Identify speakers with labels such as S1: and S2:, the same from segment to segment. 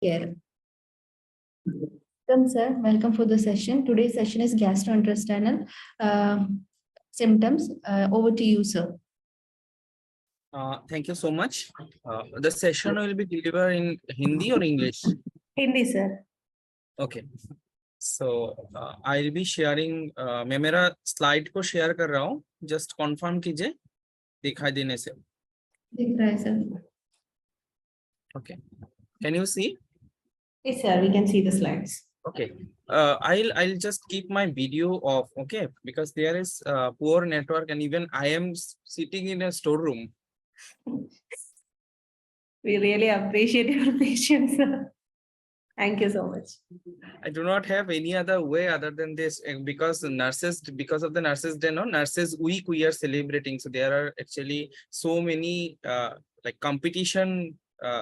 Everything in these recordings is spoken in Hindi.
S1: Care. Welcome, sir. Welcome for the session. Today's session is gastrointestinal symptoms. Over to you, sir.
S2: Thank you so much. The session will be delivered in Hindi or English?
S1: Hindi, sir.
S2: Okay. So I'll be sharing. मैं मेरा slide को share कर रहा हूँ. Just confirm कीजिए दिखाई देने से.
S1: दिख रहा है, sir.
S2: Okay. Can you see?
S1: Yes, sir. We can see the slides.
S2: Okay. I'll just keep my video off. Okay, because there is poor network and even I am sitting in a storeroom.
S1: We really appreciate your patience, sir. Thank you so much.
S2: I do not have any other way other than this because of the nurses day, no nurses week we are celebrating. So there are actually so many like competition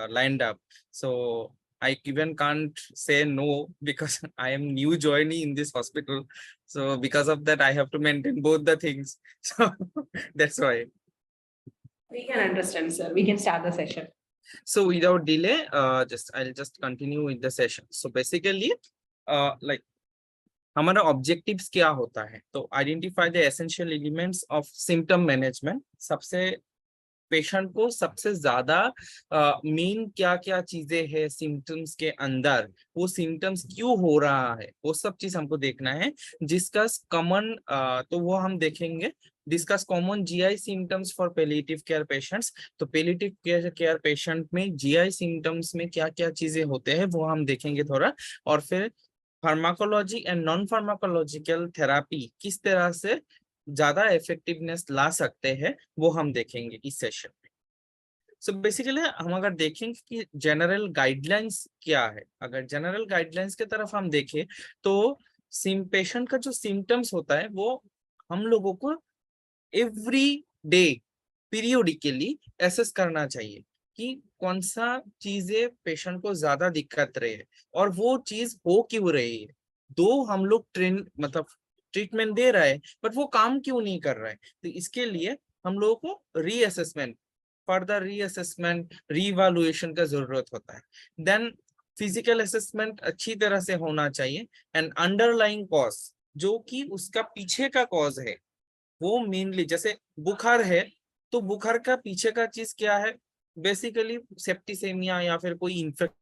S2: lined up. So I even can't say no because I am new joinee in this hospital. So because of that, I have to maintain both the things. So that's why.
S1: We can understand, sir. We can start the session.
S2: So without delay, I'll just continue with the session. So basically, like हमारा objectives क्या होता है? तो identify the essential elements of symptom management. सबसे पेशेंट को सबसे ज्यादा मेन क्या क्या चीजें हैं सिम्टम्स के अंदर, वो सिम्टम्स क्यों हो रहा है, वो सब चीज हमको देखना है. डिस्कस कॉमन, तो वो हम देखेंगे. Discuss common GI symptoms for palliative care patients. तो पैलिएटिव केयर पेशेंट में जीआई सिम्टम्स में क्या क्या चीजें होते हैं वो हम देखेंगे थोड़ा. और फिर pharmacology and non pharmacological therapy किस तरह से ज्यादा इफेक्टिवनेस ला सकते हैं वो हम देखेंगे इस सेशन में. सो बेसिकली हम अगर देखेंगे कि जनरल गाइडलाइंस क्या है, अगर जनरल गाइडलाइंस की तरफ हम देखें तो पेशेंट का जो सिम्टम्स होता है वो हम लोगों को एवरी डे पीरियोडिकली एसेस करना चाहिए कि कौन सा चीजें पेशेंट को ज्यादा दिक्कत रहे और वो चीज हो क्यों रही है. दो हम लोग ट्रीटमेंट दे रहा है बट वो काम क्यों नहीं कर रहा है. तो इसके लिए हम लोगों को रीअसेसमेंट, फर्दर रीअसेसमेंट, रीइवैल्यूएशन का जरूरत होता है. देन फिजिकल असेसमेंट अच्छी तरह से होना चाहिए. एंड अंडरलाइंग कॉज, जो कि उसका पीछे का कॉज है, वो मेनली जैसे बुखार है तो बुखार का पीछे का चीज क्या है, बेसिकली सेप्टिसेमिया या फिर कोई इन्फेक्शन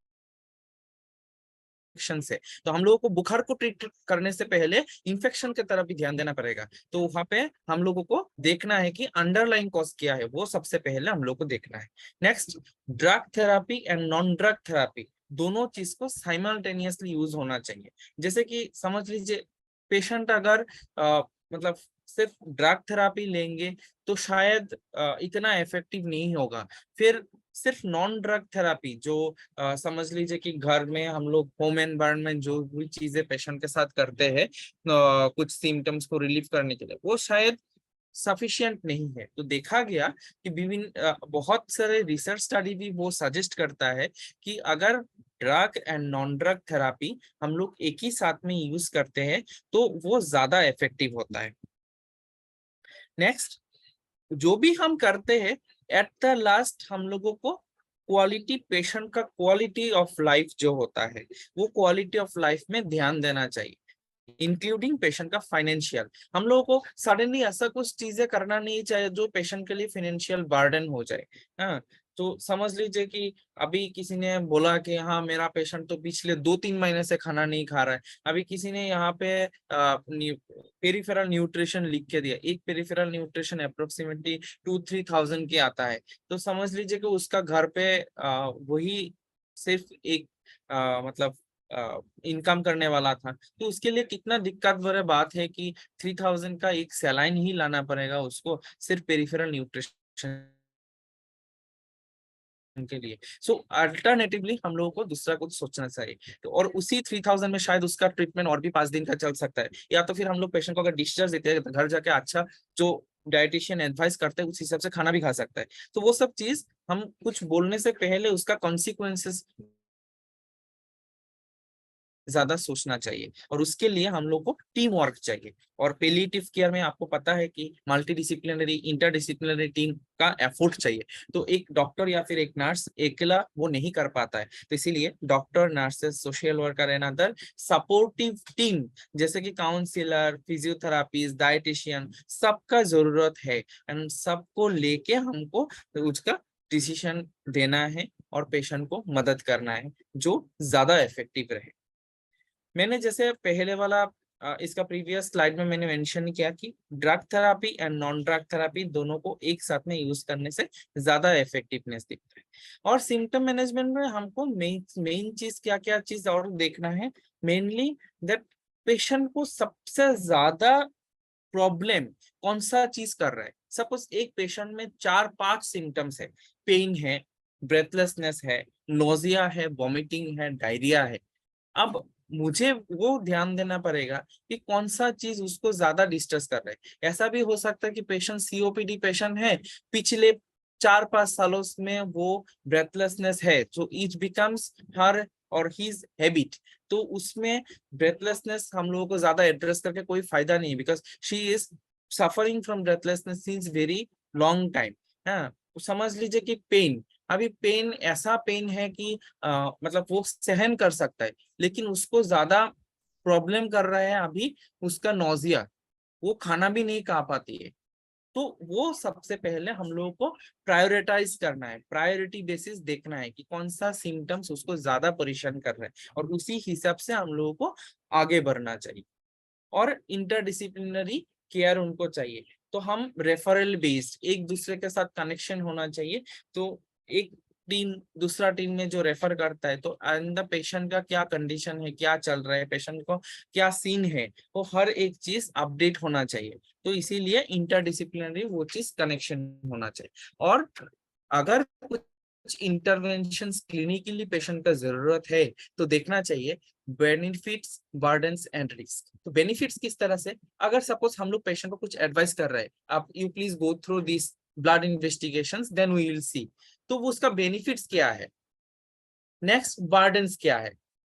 S2: से. तो हम लोगों को बुखार को ट्रीट करने से पहले इन्फेक्शन की तरफ भी ध्यान देना पड़ेगा. तो वहां पे हम लोगों को देखना है कि अंडरलाइन कॉज क्या है, वो सबसे पहले हम लोग को देखना है. Next, drug therapy and non drug therapy, दोनों चीज को साइमल्टेनियसली यूज होना चाहिए. जैसे कि समझ लीजिए पेशेंट अगर मतलब सिर्फ ड्रग थेरापी लेंगे तो शायद इतना इफेक्टिव नहीं होगा. फिर सिर्फ नॉन ड्रग थेरापी जो समझ लीजिए कि घर में हम लोग होम एनवायरनमेंट जो भी चीजें पेशेंट के साथ करते हैं कुछ सिम्टम्स को रिलीव करने के लिए, वो शायद सफिशिएंट नहीं है. तो देखा गया कि विभिन्न बहुत सारे रिसर्च स्टडी भी वो सजेस्ट करता है कि अगर drug and non drug therapy हम लोग एक ही साथ में यूज करते हैं तो वो ज्यादा इफेक्टिव होता है. नेक्स्ट, जो भी हम करते हैं एट द लास्ट हम लोगों को क्वालिटी, पेशेंट का क्वालिटी ऑफ लाइफ जो होता है वो क्वालिटी ऑफ लाइफ में ध्यान देना चाहिए, इंक्लूडिंग पेशेंट का फाइनेंशियल. हम लोगों को सडनली ऐसा कुछ चीजें करना नहीं चाहिए जो पेशेंट के लिए फाइनेंशियल बर्डन हो जाए. हाँ, तो समझ लीजिए कि अभी किसी ने बोला कि हाँ मेरा पेशेंट तो पिछले 2-3 महीने से खाना नहीं खा रहा है. अभी किसी ने यहाँ पे पेरिफेरल न्यूट्रिशन लिख के दिया. एक पेरिफेरल न्यूट्रिशन अप्रोक्सीमेटली 2-3 thousand की आता है. तो समझ लीजिए कि उसका घर पे वही सिर्फ एक मतलब इनकम करने वाला था. तो उसके लिए कितना दिक्कत भरा बात है कि 3,000 का एक सैलाइन ही लाना पड़ेगा उसको सिर्फ पेरिफेरल न्यूट्रिशन के लिए. सो अल्टरनेटिवली हम लोगों को दूसरा कुछ सोचना चाहिए. तो और उसी 3,000 में शायद उसका ट्रीटमेंट और भी 5 दिन का चल सकता है. या तो फिर हम लोग पेशेंट को अगर डिस्चार्ज देते हैं तो घर जाके अच्छा जो डाइटिशियन एडवाइस करते हैं उस हिसाब से खाना भी खा सकता है. तो वो सब चीज हम कुछ बोलने से पहले उसका कॉन्सिक्वेंसेस ज्यादा सोचना चाहिए, और उसके लिए हम लोग को टीम वर्क चाहिए। और पैलिएटिव केयर में आपको पता है कि मल्टी डिसिप्लिनरी इंटरडिसिप्लिनरी टीम का एफर्ट चाहिए। तो एक डॉक्टर या फिर एक नर्स अकेला वो नहीं कर पाता है, तो इसीलिए doctor, nurses, social worker and other supportive team जैसे कि काउंसलर, फिजियोथेरापिस्ट, डाइटिशियन, सबका जरूरत है। एंड सबको लेके हमको उसका डिसीजन देना है और पेशेंट को मदद करना है जो ज्यादा इफेक्टिव रहे। मैंने जैसे पहले वाला इसका प्रीवियस स्लाइड में मैंने मेंशन किया कि drug therapy and non drug therapy दोनों को एक साथ में यूज करने से ज्यादा इफेक्टिवनेस दिखता है। और सिम्टम मैनेजमेंट में हमको मेन चीज क्या क्या चीज और देखना है, मेनली दैट पेशेंट को सबसे ज्यादा प्रॉब्लम कौन सा चीज कर रहा है। सपोज एक पेशेंट में 4-5 सिम्टम्स है, पेन है, ब्रेथलेसनेस है, नोजिया है, वॉमिटिंग है, डायरिया है। अब मुझे वो ध्यान देना पड़ेगा कि कौन सा चीज उसको ज्यादा डिस्ट्रेस कर रहा है। ऐसा भी हो सकता है कि पेशेंट सीओपीडी पेशेंट है, पिछले 4-5 सालों में वो ब्रेथलेसनेस है, जो ईच बिकम्स हर और हिज हैबिट। तो उसमें ब्रेथलेसनेस हम लोगों को ज्यादा एड्रेस करके कोई फायदा नहीं, because she is suffering from breathlessness since very long time. हाँ, तो समझ लीजिए कि पेन, अभी पेन ऐसा पेन है कि मतलब वो सहन कर सकता है, लेकिन उसको ज्यादा प्रॉब्लम कर रहा है अभी उसका नोजिया, वो खाना भी नहीं खा पाती है। तो वो सबसे पहले हम लोगों को प्रायोरिटाइज करना है, प्रायोरिटी बेसिस देखना है कि कौन सा सिम्टम्स उसको ज्यादा परेशान कर रहा है, और उसी हिसाब से हम लोगों को आगे बढ़ना चाहिए। और इंटरडिसिप्लिनरी केयर उनको चाहिए, तो हम रेफरल बेस्ड एक दूसरे के साथ कनेक्शन होना चाहिए। तो एक टीम दूसरा टीम में जो रेफर करता है, तो अंदर पेशेंट का क्या कंडीशन है, क्या चल रहा है, पेशेंट को क्या सीन है, वो हर एक चीज अपडेट होना चाहिए। तो इसीलिए इंटरडिसिप्लिनरी वो चीज कनेक्शन होना चाहिए। और अगर कुछ इंटरवेंशन क्लिनिकली पेशेंट का जरूरत है, तो देखना चाहिए बेनिफिट्स, बर्डन्स एंड रिस्क। तो बेनिफिट्स किस तरह से, अगर सपोज हम लोग पेशेंट को कुछ एडवाइस कर रहे हैं, आप you please go through this blood investigations then we will see, तो वो उसका बेनिफिट्स क्या है। नेक्स्ट, बर्डन्स क्या है,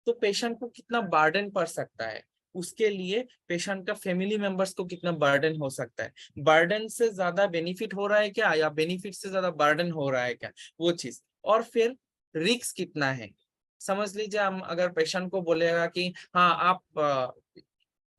S2: तो पेशेंट को कितना बर्डन पड़ सकता है, उसके लिए पेशेंट का फैमिली मेंबर्स को कितना बर्डन हो सकता है, बर्डन से ज्यादा बेनिफिट हो रहा है क्या, या बेनिफिट से ज्यादा बर्डन हो रहा है क्या, वो चीज। और फिर रिस्क कितना है। समझ लीजिए हम अगर पेशेंट को बोलेगा कि हाँ आप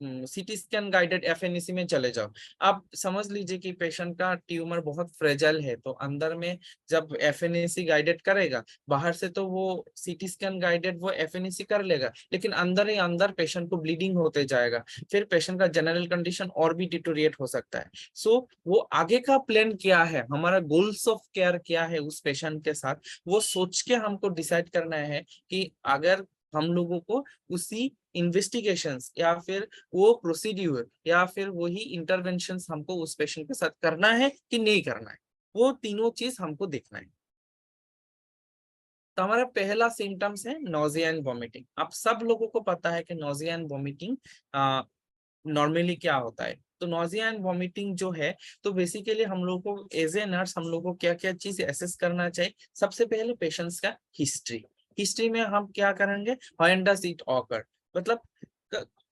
S2: सीटी स्कैन गाइडेड एफएनएसी में चले जाओ, आप समझ लीजिए कि पेशेंट का ट्यूमर बहुत फ्रेजाइल है, तो अंदर में जब एफएनएसी गाइडेड करेगा, बाहर से तो वो सीटी स्कैन गाइडेड वो एफएनएसी कर लेगा, लेकिन अंदर ही अंदर पेशेंट को ब्लीडिंग होते जाएगा, फिर पेशेंट का जनरल कंडीशन और भी डिटोरिएट हो सकता है। सो वो आगे का प्लान क्या है, हमारा गोल्स ऑफ केयर क्या है उस पेशेंट के साथ, वो सोच के हमको डिसाइड करना है कि अगर हम लोगों को उसी इन्वेस्टिगेशंस या फिर वो प्रोसीड्यूर या फिर वही इंटरवेंशंस हमको उस पेशेंट के साथ करना है कि नहीं करना है, वो तीनों चीज हमको देखना है। तो हमारा पहला सिम्टम्स है नोजिया एंड वॉमिटिंग। आप सब लोगों को पता है कि नोजिया एंड वॉमिटिंग नॉर्मली क्या होता है। तो नोजिया एंड वॉमिटिंग जो है, तो बेसिकली हम लोग को एज ए नर्स हम लोग को क्या क्या चीज एसेस करना चाहिए। सबसे पहले पेशेंट्स का हिस्ट्री, हिस्ट्री में हम क्या करेंगे, व्हेन डज इट ऑकर, मतलब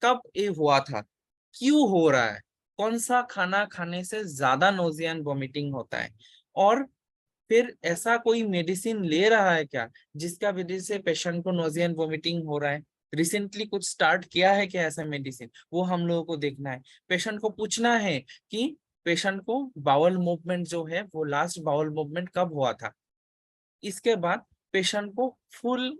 S2: कब ये हुआ था, क्यों हो रहा है, कौन सा खाना खाने से ज्यादा नोजिया एंड वॉमिटिंग होता है, और फिर ऐसा कोई मेडिसिन ले रहा है क्या जिसका वजह से पेशेंट को नोजिया एंड वोमिटिंग हो रहा है, रिसेंटली कुछ स्टार्ट किया है क्या ऐसा मेडिसिन, वो हम लोगों को देखना है। पेशेंट को पूछना है कि पेशेंट को बाउल मूवमेंट जो है वो लास्ट बाउल मूवमेंट कब हुआ था। इसके बाद पेशेंट को फुल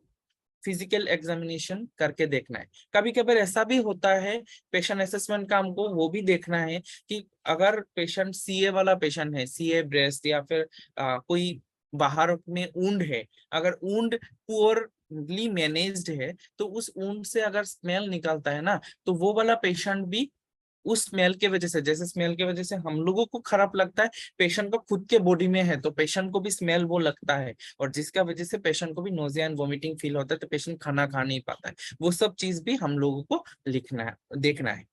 S2: फिजिकल एग्जामिनेशन करके देखना है। कभी कभी ऐसा भी होता है, पेशेंट असेसमेंट का हमको वो भी देखना है कि अगर पेशेंट सीए वाला पेशेंट है, सीए ब्रेस्ट या फिर कोई बाहर में ऊंड है, अगर ऊंड पुअरली मैनेज्ड है, तो उस ऊंड से अगर स्मेल निकलता है ना, तो वो वाला पेशेंट भी उस स्मेल के वजह से, जैसे स्मेल के वजह से हम लोगों को खराब लगता है, पेशेंट को खुद के बॉडी में है तो पेशेंट को भी स्मेल वो लगता है, और जिसका वजह से पेशेंट को भी नोजिया एंड वोमिटिंग फील होता है, तो पेशेंट खाना खा नहीं पाता है। वो सब चीज भी हम लोगों को लिखना है, देखना है।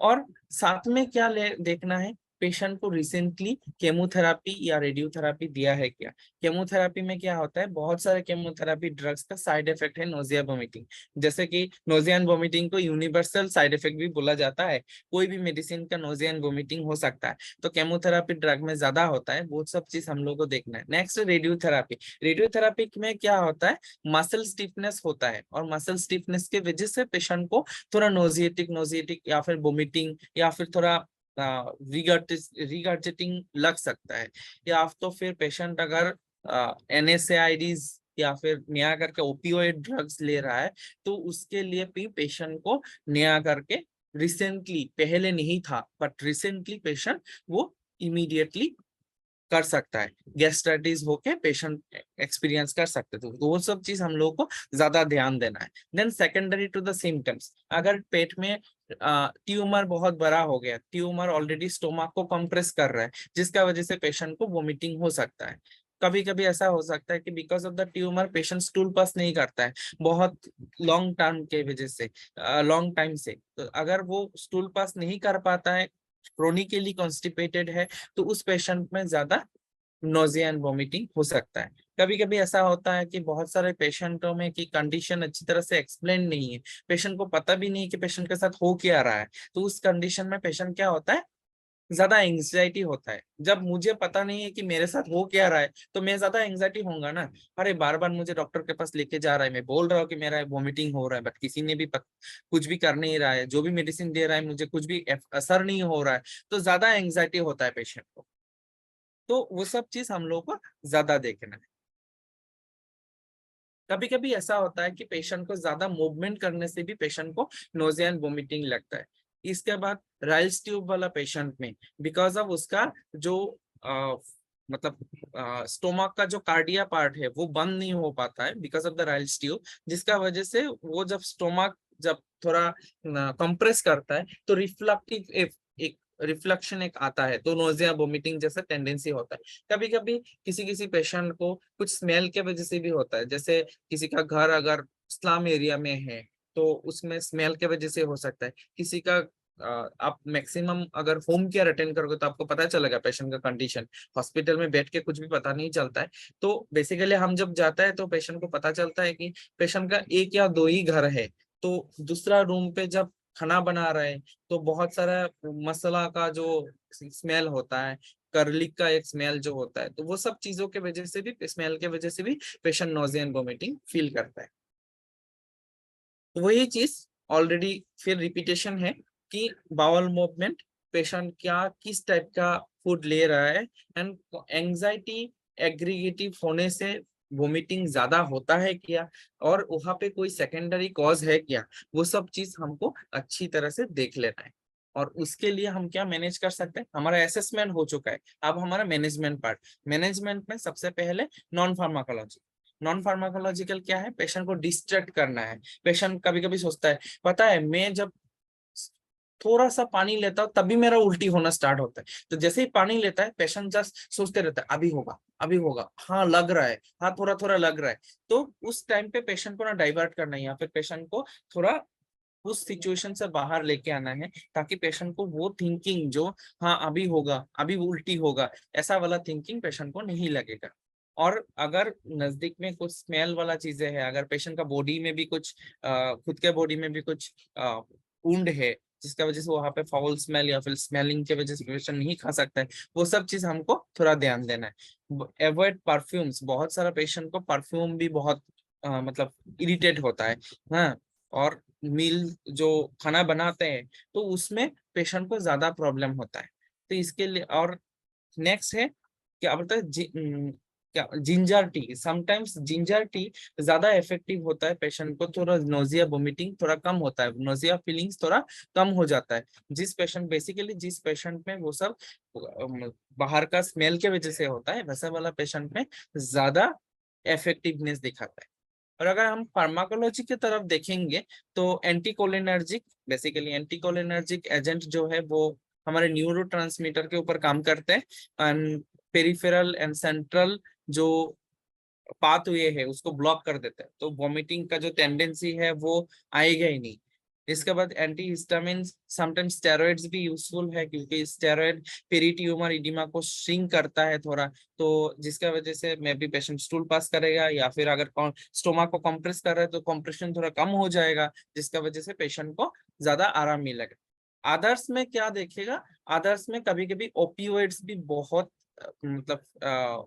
S2: और साथ में क्या देखना है, पेशेंट को रिसेंटली केमोथेरापी या रेडियोथेरापी दिया है क्या। केमोथेरापी में क्या होता है, बहुत सारे केमोथेरापी ड्रग्स का साइड इफेक्ट है नोजिया वोमिटिंग। जैसे कि नोजिया एंड वोमिटिंग को यूनिवर्सल साइड इफेक्ट भी बोला जाता है, कोई भी मेडिसिन का नोजिया एंड वोमिटिंग हो सकता है, तो केमोथेरापी ड्रग में ज्यादा होता है, वो सब चीज हम लोग को देखना है। Next radiotherapy. रेडियोथेरापी में क्या होता है, मसल स्टिफनेस होता है, और मसल स्टिफनेस के वजह से पेशेंट को थोड़ा नोजिएटिक या फिर वोमिटिंग या फिर थोड़ा रिगर्जेटिंग लग सकता है। या तो फिर पेशेंट अगर NSAIDs या फिर नया करके ओपियोइड ड्रग्स ले रहा है, तो उसके लिए भी पेशेंट को नया करके रिसेंटली, पहले नहीं था बट रिसेंटली पेशेंट वो इमीडिएटली कर सकता है, गैस्ट्राइटिस होके पेशेंट एक्सपीरियंस कर सकते थे, तो वो सब चीज हम लोग को ज्यादा ध्यान देना है। Then secondary to the symptoms, अगर पेट में ट्यूमर बहुत बड़ा हो गया, ट्यूमर ऑलरेडी स्टोमक को कंप्रेस कर रहा है, जिसका वजह से पेशेंट को वोमिटिंग हो सकता है। कभी कभी ऐसा हो सकता है कि because of the tumour patient stool pass नहीं करता है बहुत लॉन्ग टर्म के वजह से, लॉन्ग टाइम से, तो अगर वो स्टूल पास नहीं कर पाता है, क्रोनिकली कॉन्स्टिपेटेड है, तो उस पेशेंट में ज्यादा नोजिया एंड वोमिटिंग हो सकता है। कभी कभी ऐसा होता है कि बहुत सारे पेशेंटों में की कंडीशन अच्छी तरह से एक्सप्लेन नहीं है, पेशेंट को पता भी नहीं कि पेशेंट के साथ हो क्या रहा है, तो उस कंडीशन में पेशेंट क्या होता है, ज्यादा एंग्जाइटी होता है। जब मुझे पता नहीं है कि मेरे साथ हो क्या रहा है, तो मैं ज्यादा एंग्जाइटी होऊंगा ना, अरे बार बार मुझे डॉक्टर के पास लेके जा रहा है, मैं बोल रहा हूँ कि मेरा वोमिटिंग हो रहा है, बट किसी ने भी कुछ भी कर नहीं रहा है, जो भी मेडिसिन दे रहा है मुझे कुछ भी असर नहीं हो रहा है, तो ज्यादा एंग्जाइटी होता है पेशेंट को। तो वो सब चीज हम लोग को ज्यादा देखना है। कभी कभी ऐसा होता है कि पेशेंट को ज्यादा मूवमेंट करने से भी पेशेंट को नोजिया एंड वोमिटिंग लगता है। इसके बाद राइल्स ट्यूब वाला पेशेंट में, बिकॉज ऑफ उसका जो मतलब स्टोमक का जो कार्डिया पार्ट है वो बंद नहीं हो पाता है because of the Ryle's tube, जिसका वजह से वो जब स्टोमक जब थोड़ा कंप्रेस करता है, तो रिफ्लेक्टिव एक रिफ्लेक्शन एक आता है, तो नोजिया वोमिटिंग जैसा टेंडेंसी होता है। कभी कभी किसी किसी पेशेंट को कुछ स्मेल के वजह से भी होता है, जैसे किसी का घर अगर स्लम एरिया में है, तो उसमें स्मेल के वजह से हो सकता है। किसी का आप मैक्सिमम अगर होम केयर अटेंड करोगे तो आपको पता चलेगा पेशेंट का कंडीशन, हॉस्पिटल में बैठ के कुछ भी पता नहीं चलता है। तो बेसिकली हम जब जाता है तो पेशेंट को पता चलता है कि पेशेंट का एक या दो ही घर है, तो दूसरा रूम पे जब खाना बना रहे हैं, तो बहुत सारा मसाला का जो स्मेल होता है, कर्लिक का एक स्मेल जो होता है, तो वो सब चीजों के वजह से भी, स्मेल के वजह से भी patient nausea and vomiting feel करता है। तो वही चीज ऑलरेडी फिर रिपीटेशन है कि बाउल मूवमेंट, पेशेंट क्या किस टाइप का फूड ले रहा है, एंड एंजाइटी एग्रीगेटिव होने से वोमिटिंग ज्यादा होता है क्या, और वहां पे कोई सेकेंडरी कॉज है क्या, वो सब चीज हमको अच्छी तरह से देख लेना है। और उसके लिए हम क्या मैनेज कर सकते हैं, हमारा असेसमेंट हो चुका है, अब हमारा मैनेजमेंट पार्ट। मैनेजमेंट में सबसे पहले नॉन फार्माकोलॉजी। नॉन फार्माकोलॉजिकल क्या है, पेशेंट को डिस्ट्रैक्ट करना है। पेशेंट कभी कभी सोचता है, पता है मैं जब थोड़ा सा पानी लेता हूँ तभी मेरा उल्टी होना स्टार्ट होता है, तो जैसे ही पानी लेता है पेशेंट जस्ट सोचते रहता है अभी होगा अभी होगा, हाँ लग रहा है, हाँ थोड़ा थोड़ा लग रहा है। तो उस टाइम पे पेशेंट को ना डाइवर्ट करना है, या फिर पेशेंट को थोड़ा उस सिचुएशन से बाहर लेके आना है, ताकि पेशेंट को वो थिंकिंग जो हाँ अभी होगा अभी उल्टी होगा, ऐसा वाला थिंकिंग पेशेंट को नहीं लगेगा। और अगर नजदीक में कुछ स्मेल वाला चीजें है, अगर पेशेंट का बॉडी में भी कुछ खुद के बॉडी में भी कुछ वुंड है, जिसका वजह से वहां पे फाउल स्मेल या फिर स्मेलिंग के वजह से पेशेंट नहीं खा सकता है, वो सब चीज हमको थोड़ा ध्यान देना है। एवॉइड परफ्यूम्स, बहुत सारा पेशेंट को परफ्यूम भी बहुत मतलब इरिटेट होता है। हाँ, और मील जो खाना बनाते हैं तो उसमें पेशेंट को ज्यादा प्रॉब्लम होता है, तो इसके लिए। और नेक्स्ट है क्या बोलते हैं क्या ginger tea, sometimes ginger tea ज्यादा इफेक्टिव होता है, पेशेंट को थोड़ा नोजिया वोमिटिंग थोड़ा कम होता है, नोजिया फीलिंग्स थोड़ा कम हो जाता है। जिस पेशेंट बेसिकली जिस पेशेंट में वो सब बाहर का स्मेल के वजह से होता है, वैसा वाला पेशेंट में ज्यादा इफेक्टिवनेस दिखाता है। और अगर हम फार्माकोलॉजी की तरफ देखेंगे, तो एंटीकोलिनर्जिक, बेसिकली एंटीकोलिनर्जिक एजेंट जो है वो हमारे न्यूरोट्रांसमीटर के ऊपर काम करते हैं, एंड पेरिफेरल एंड सेंट्रल जो पाथवे है उसको ब्लॉक कर देते हैं, तो वॉमिटिंग का जो टेंडेंसी है वो आएगा ही नहीं। इसके बाद एंटीहिस्टामिन, समटाइम्स स्टेरॉइड्स भी यूजफुल है क्योंकि स्टेरॉइड पेरिट्यूमर इडिमा को श्रिंक करता है थोड़ा, तो जिसका वजह से may be patient stool pass करेगा, या फिर अगर स्टोमक को कंप्रेस कर रहा है तो कंप्रेशन थोड़ा कम हो जाएगा, जिसका वजह से पेशेंट को ज्यादा आराम मिलेगा। अदर्स में क्या देखेगा, अदर्स में कभी कभी ओपियोइड्स भी बहुत मतलब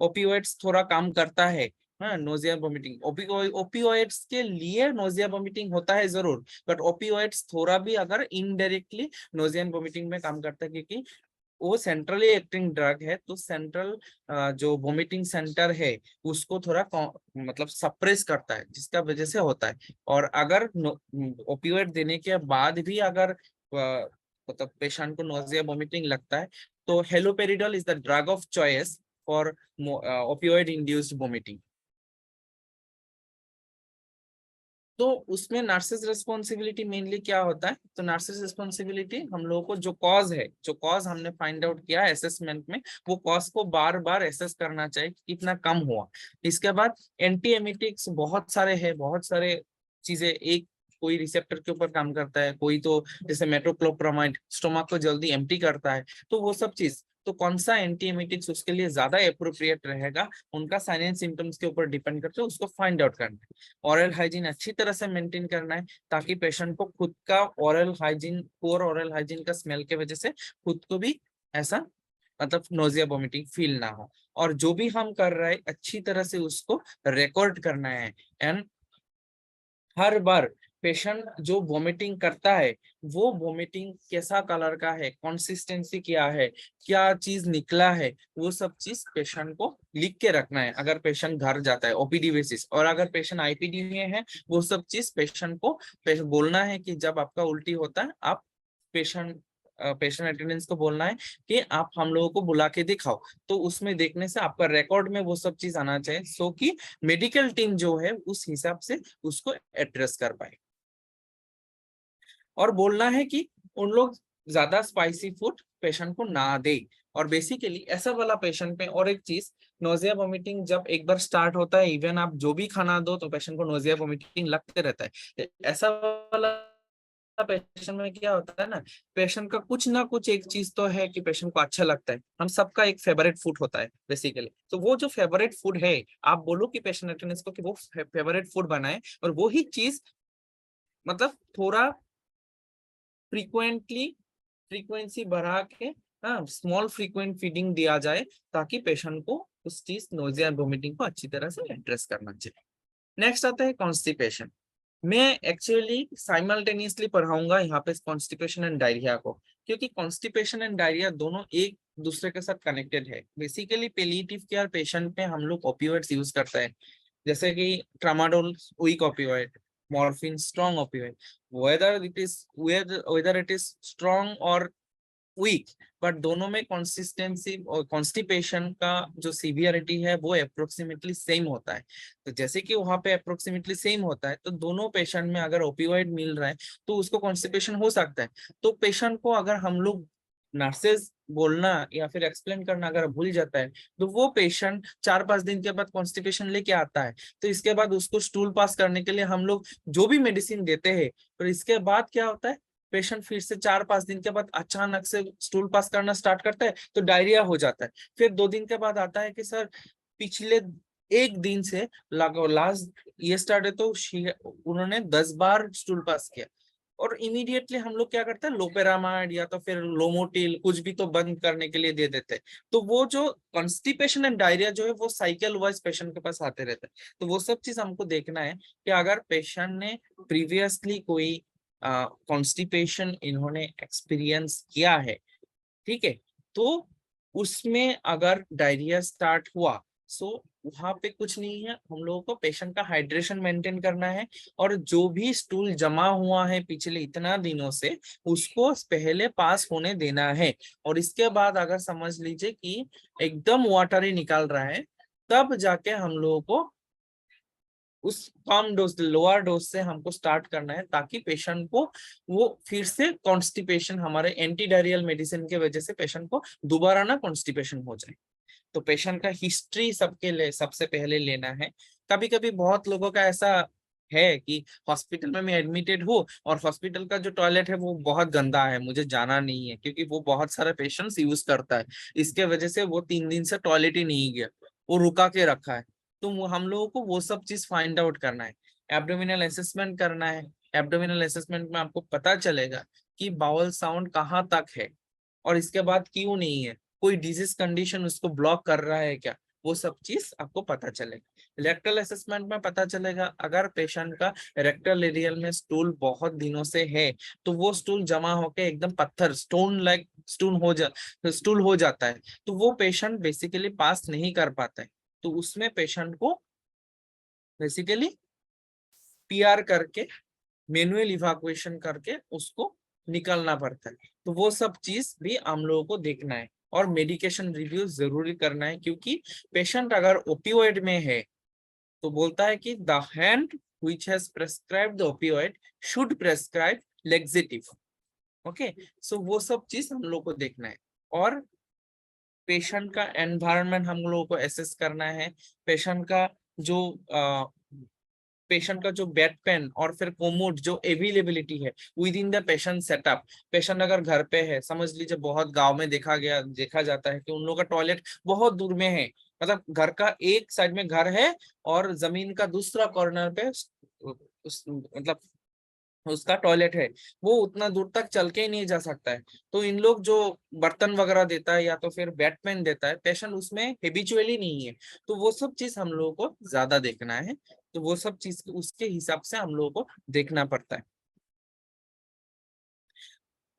S2: ओपियोइड्स थोड़ा काम करता है। हाँ, नोजिया वोमिटिंग, ओपियोइड्स के लिए नोजिया वोमिटिंग होता है जरूर, बट ओपियोइड्स थोड़ा भी अगर इनडायरेक्टली नोजिया एंड वोमिटिंग में काम करता है, क्योंकि वो सेंट्रली एक्टिंग ड्रग है, तो सेंट्रल जो वोमिटिंग सेंटर है उसको थोड़ा मतलब सप्रेस करता है, जिसका वजह से होता है। और अगर ओपियोइड देने के बाद भी अगर मतलब पेशेंट को नोजिया वोमिटिंग लगता है, तो haloperidol is the drug of choice for opioid induced vomiting. तो उसमें नर्सेस रिस्पॉन्सिबिलिटी मेनली क्या होता है, तो नर्सेस रिस्पॉन्सिबिलिटी हम लोगों को जो कॉज है, जो कॉज हमने फाइंड आउट किया असेसमेंट में, वो कॉज को बार बार एसेस करना चाहिए कि कितना कम हुआ। इसके बाद एंटी एमिटिक्स बहुत सारे हैं, बहुत सारे चीजें, एक कोई रिसेप्टर के ऊपर काम करता है, कोई तो जैसे मेट्रोक्लोप्रामाइड स्टोमक को जल्दी एम्प्टी करता है, तो वो सब चीज, तो कौन सा एंटी एमिटिक्स उसके लिए ज्यादा अप्रोप्रिएट रहेगा, उनका साइन एंड सिम्टम्स के ऊपर डिपेंड करते हैं, उसको फाइंड आउट करना है। ऑरल हाइजीन अच्छी तरह से मेंटेन करना है, ताकि पेशेंट को खुद का ऑरल हाइजीन, पोर ऑरल हाइजीन का स्मेल के वजह से खुद को भी ऐसा मतलब नोजिया वोमिटिंग फील ना हो। और जो भी हम कर रहे हैं अच्छी तरह से उसको रिकॉर्ड करना है। एंड हर बार पेशेंट जो वोमिटिंग करता है, वो वोमिटिंग कैसा कलर का है, कंसिस्टेंसी क्या है, क्या चीज निकला है, वो सब चीज पेशेंट को लिख के रखना है अगर पेशेंट घर जाता है ओपीडी बेसिस। और अगर पेशेंट आईपीडी में है, वो सब चीज पेशेंट को बोलना है कि जब आपका उल्टी होता है, आप पेशेंट अटेंडेंस को बोलना है कि आप हम लोगों को बुला के दिखाओ। तो उसमें देखने से आपका रिकॉर्ड में वो सब चीज आना चाहिए, सो कि मेडिकल टीम जो है उस हिसाब से उसको एड्रेस कर पाए। और बोलना है कि उन लोग ज्यादा स्पाइसी फूड पेशेंट को ना दे। और बेसिकली ऐसा वाला पेशेंट पे और एक चीज, नोजिया वोमिटिंग जब एक बार स्टार्ट होता है, इवन आप जो भी खाना दो तो पेशेंट को नोजिया वोमिटिंग लगते रहता है। ऐसा वाला पेशेंट में क्या होता है ना, पेशेंट का कुछ ना कुछ एक चीज तो है कि पेशेंट को अच्छा लगता है, हम सबका एक फेवरेट फूड होता है बेसिकली। तो वो जो फेवरेट फूड है, आप बोलो कि पेशेंट अटेंडेंस को कि वो फेवरेट फूड बनाए, और वो ही चीज मतलब थोड़ा फ्रीक्वेंसी बढ़ा के, हाँ, स्मॉल फ्रीक्वेंट फीडिंग दिया जाए, ताकि पेशेंट को उस चीज नोजिया वोमिटिंग को अच्छी तरह से एड्रेस करना चाहिए। नेक्स्ट आता है कॉन्स्टिपेशन। मैं एक्चुअली साइमल्टेनियसली पढ़ाऊंगा यहाँ पे कॉन्स्टिपेशन एंड डायरिया को, क्योंकि कॉन्स्टिपेशन एंड डायरिया दोनों एक दूसरे के साथ कनेक्टेड है। बेसिकली पेलिएटिव केयर पेशेंट में हम लोग ओपियोइड्स यूज करते हैं, जैसे कि tramadol weak opioid, morphine strong opioid. Whether it is strong और वीक, बट दोनों में कंसिस्टेंसी और कॉन्स्टिपेशन का जो सीवियरिटी है वो अप्रोक्सीमेटली सेम होता है। तो जैसे कि वहां पे अप्रोक्सीमेटली सेम होता है, तो दोनों पेशेंट में अगर ओपियोइड मिल रहा है तो उसको कॉन्स्टिपेशन हो सकता है। तो पेशेंट को अगर हम लोग नर्सेज बोलना या फिर एक्सप्लेन करना अगर भूल जाता है, तो वो पेशेंट 4-5 दिन के बाद कॉन्स्टिपेशन लेके आता है। तो इसके बाद उसको स्टूल पास करने के लिए हम लोग जो भी मेडिसिन देते हैं, तो इसके बाद क्या होता है, पेशेंट फिर से 4-5 दिन के बाद अचानक से स्टूल पास करना स्टार्ट करता है, तो डायरिया हो जाता है। फिर 2 दिन के बाद आता है कि सर पिछले एक दिन से लास्ट ये स्टार्ट है, तो उन्होंने 10 बार स्टूल पास किया। और इमीडिएटली हम लोग क्या करते हैं, लोपेरामाइड या तो फिर लोमोटिल कुछ भी तो बंद करने के लिए दे देते हैं। तो वो जो कॉन्स्टिपेशन एंड डायरिया जो है वो साइकिल वाइज पेशेंट के पास आते रहते हैं। तो वो सब चीज हमको देखना है कि अगर पेशेंट ने प्रीवियसली कोई कॉन्स्टिपेशन इन्होंने एक्सपीरियंस किया है, ठीक है, तो उसमें अगर डायरिया स्टार्ट हुआ, सो वहां पे कुछ नहीं है, हम लोगों को पेशेंट का हाइड्रेशन मेंटेन करना है, और जो भी स्टूल जमा हुआ है पिछले इतना दिनों से उसको पहले पास होने देना है। और इसके बाद अगर समझ लीजिए कि एकदम वाटर ही निकाल रहा है, तब जाके हम लोगों को उस कम डोज, लोअर डोज से हमको स्टार्ट करना है, ताकि पेशेंट को वो फिर से कॉन्स्टिपेशन, हमारे एंटी डायरियल मेडिसिन के वजह से पेशेंट को दोबारा ना कॉन्स्टिपेशन हो जाए। तो पेशेंट का हिस्ट्री सबके लिए सबसे पहले लेना है। कभी कभी बहुत लोगों का ऐसा है कि हॉस्पिटल में मैं एडमिटेड हूँ और हॉस्पिटल का जो टॉयलेट है वो बहुत गंदा है, मुझे जाना नहीं है, क्योंकि वो बहुत सारे पेशेंट्स यूज करता है, इसके वजह से वो 3 दिन से टॉयलेट ही नहीं गया, वो रुका के रखा है। तो हम लोगों को वो सब चीज फाइंड आउट करना है, एब्डोमिनल असेसमेंट करना है। एब्डोमिनल असेसमेंट में आपको पता चलेगा कि बाउल साउंड कहाँ तक है और इसके बाद क्यों नहीं है, कोई डिजीज कंडीशन उसको ब्लॉक कर रहा है क्या, वो सब चीज आपको पता चलेगा। रेक्टल असेसमेंट में पता चलेगा अगर पेशेंट का रेक्टल एरियल में स्टूल बहुत दिनों से है तो वो स्टूल जमा होके एकदम पत्थर स्टोन लाइक स्टूल हो जाता है, तो वो पेशेंट बेसिकली पास नहीं कर पाता है, तो उसमें पेशेंट को बेसिकली पीआर करके मैनुअल इवाकुएशन करके उसको निकलना पड़ता है। तो वो सब चीज भी हम लोगों को देखना है और मेडिकेशन रिव्यू जरूरी करना है, क्योंकि पेशेंट अगर ओपियोइड में है तो बोलता है कि the hand which has prescribed the opioid should prescribe laxative. Okay, so वो सब चीज हम लोग को देखना है और पेशेंट का एनवायरनमेंट हम लोगों को एसेस करना है। पेशेंट का जो पेशेंट का जो बेड पेन और फिर कोमोड जो अवेलेबिलिटी है with in the patient setup. Patient अगर घर पे है, समझ लीजिए बहुत गांव में देखा जाता है कि उन लोगों का टॉयलेट बहुत दूर में है, मतलब घर का एक साइड में घर है और जमीन का दूसरा कॉर्नर पे मतलब उसका टॉयलेट है, वो उतना दूर तक चल के ही नहीं जा सकता है। तो इन लोग जो बर्तन वगैरह देता है या तो फिर बेड पेन देता है, पेशेंट उसमें हेबिचुअली नहीं है, तो वो सब चीज हम लोगों को ज्यादा देखना है। तो वो सब चीज उसके हिसाब से हम लोगों को देखना पड़ता है।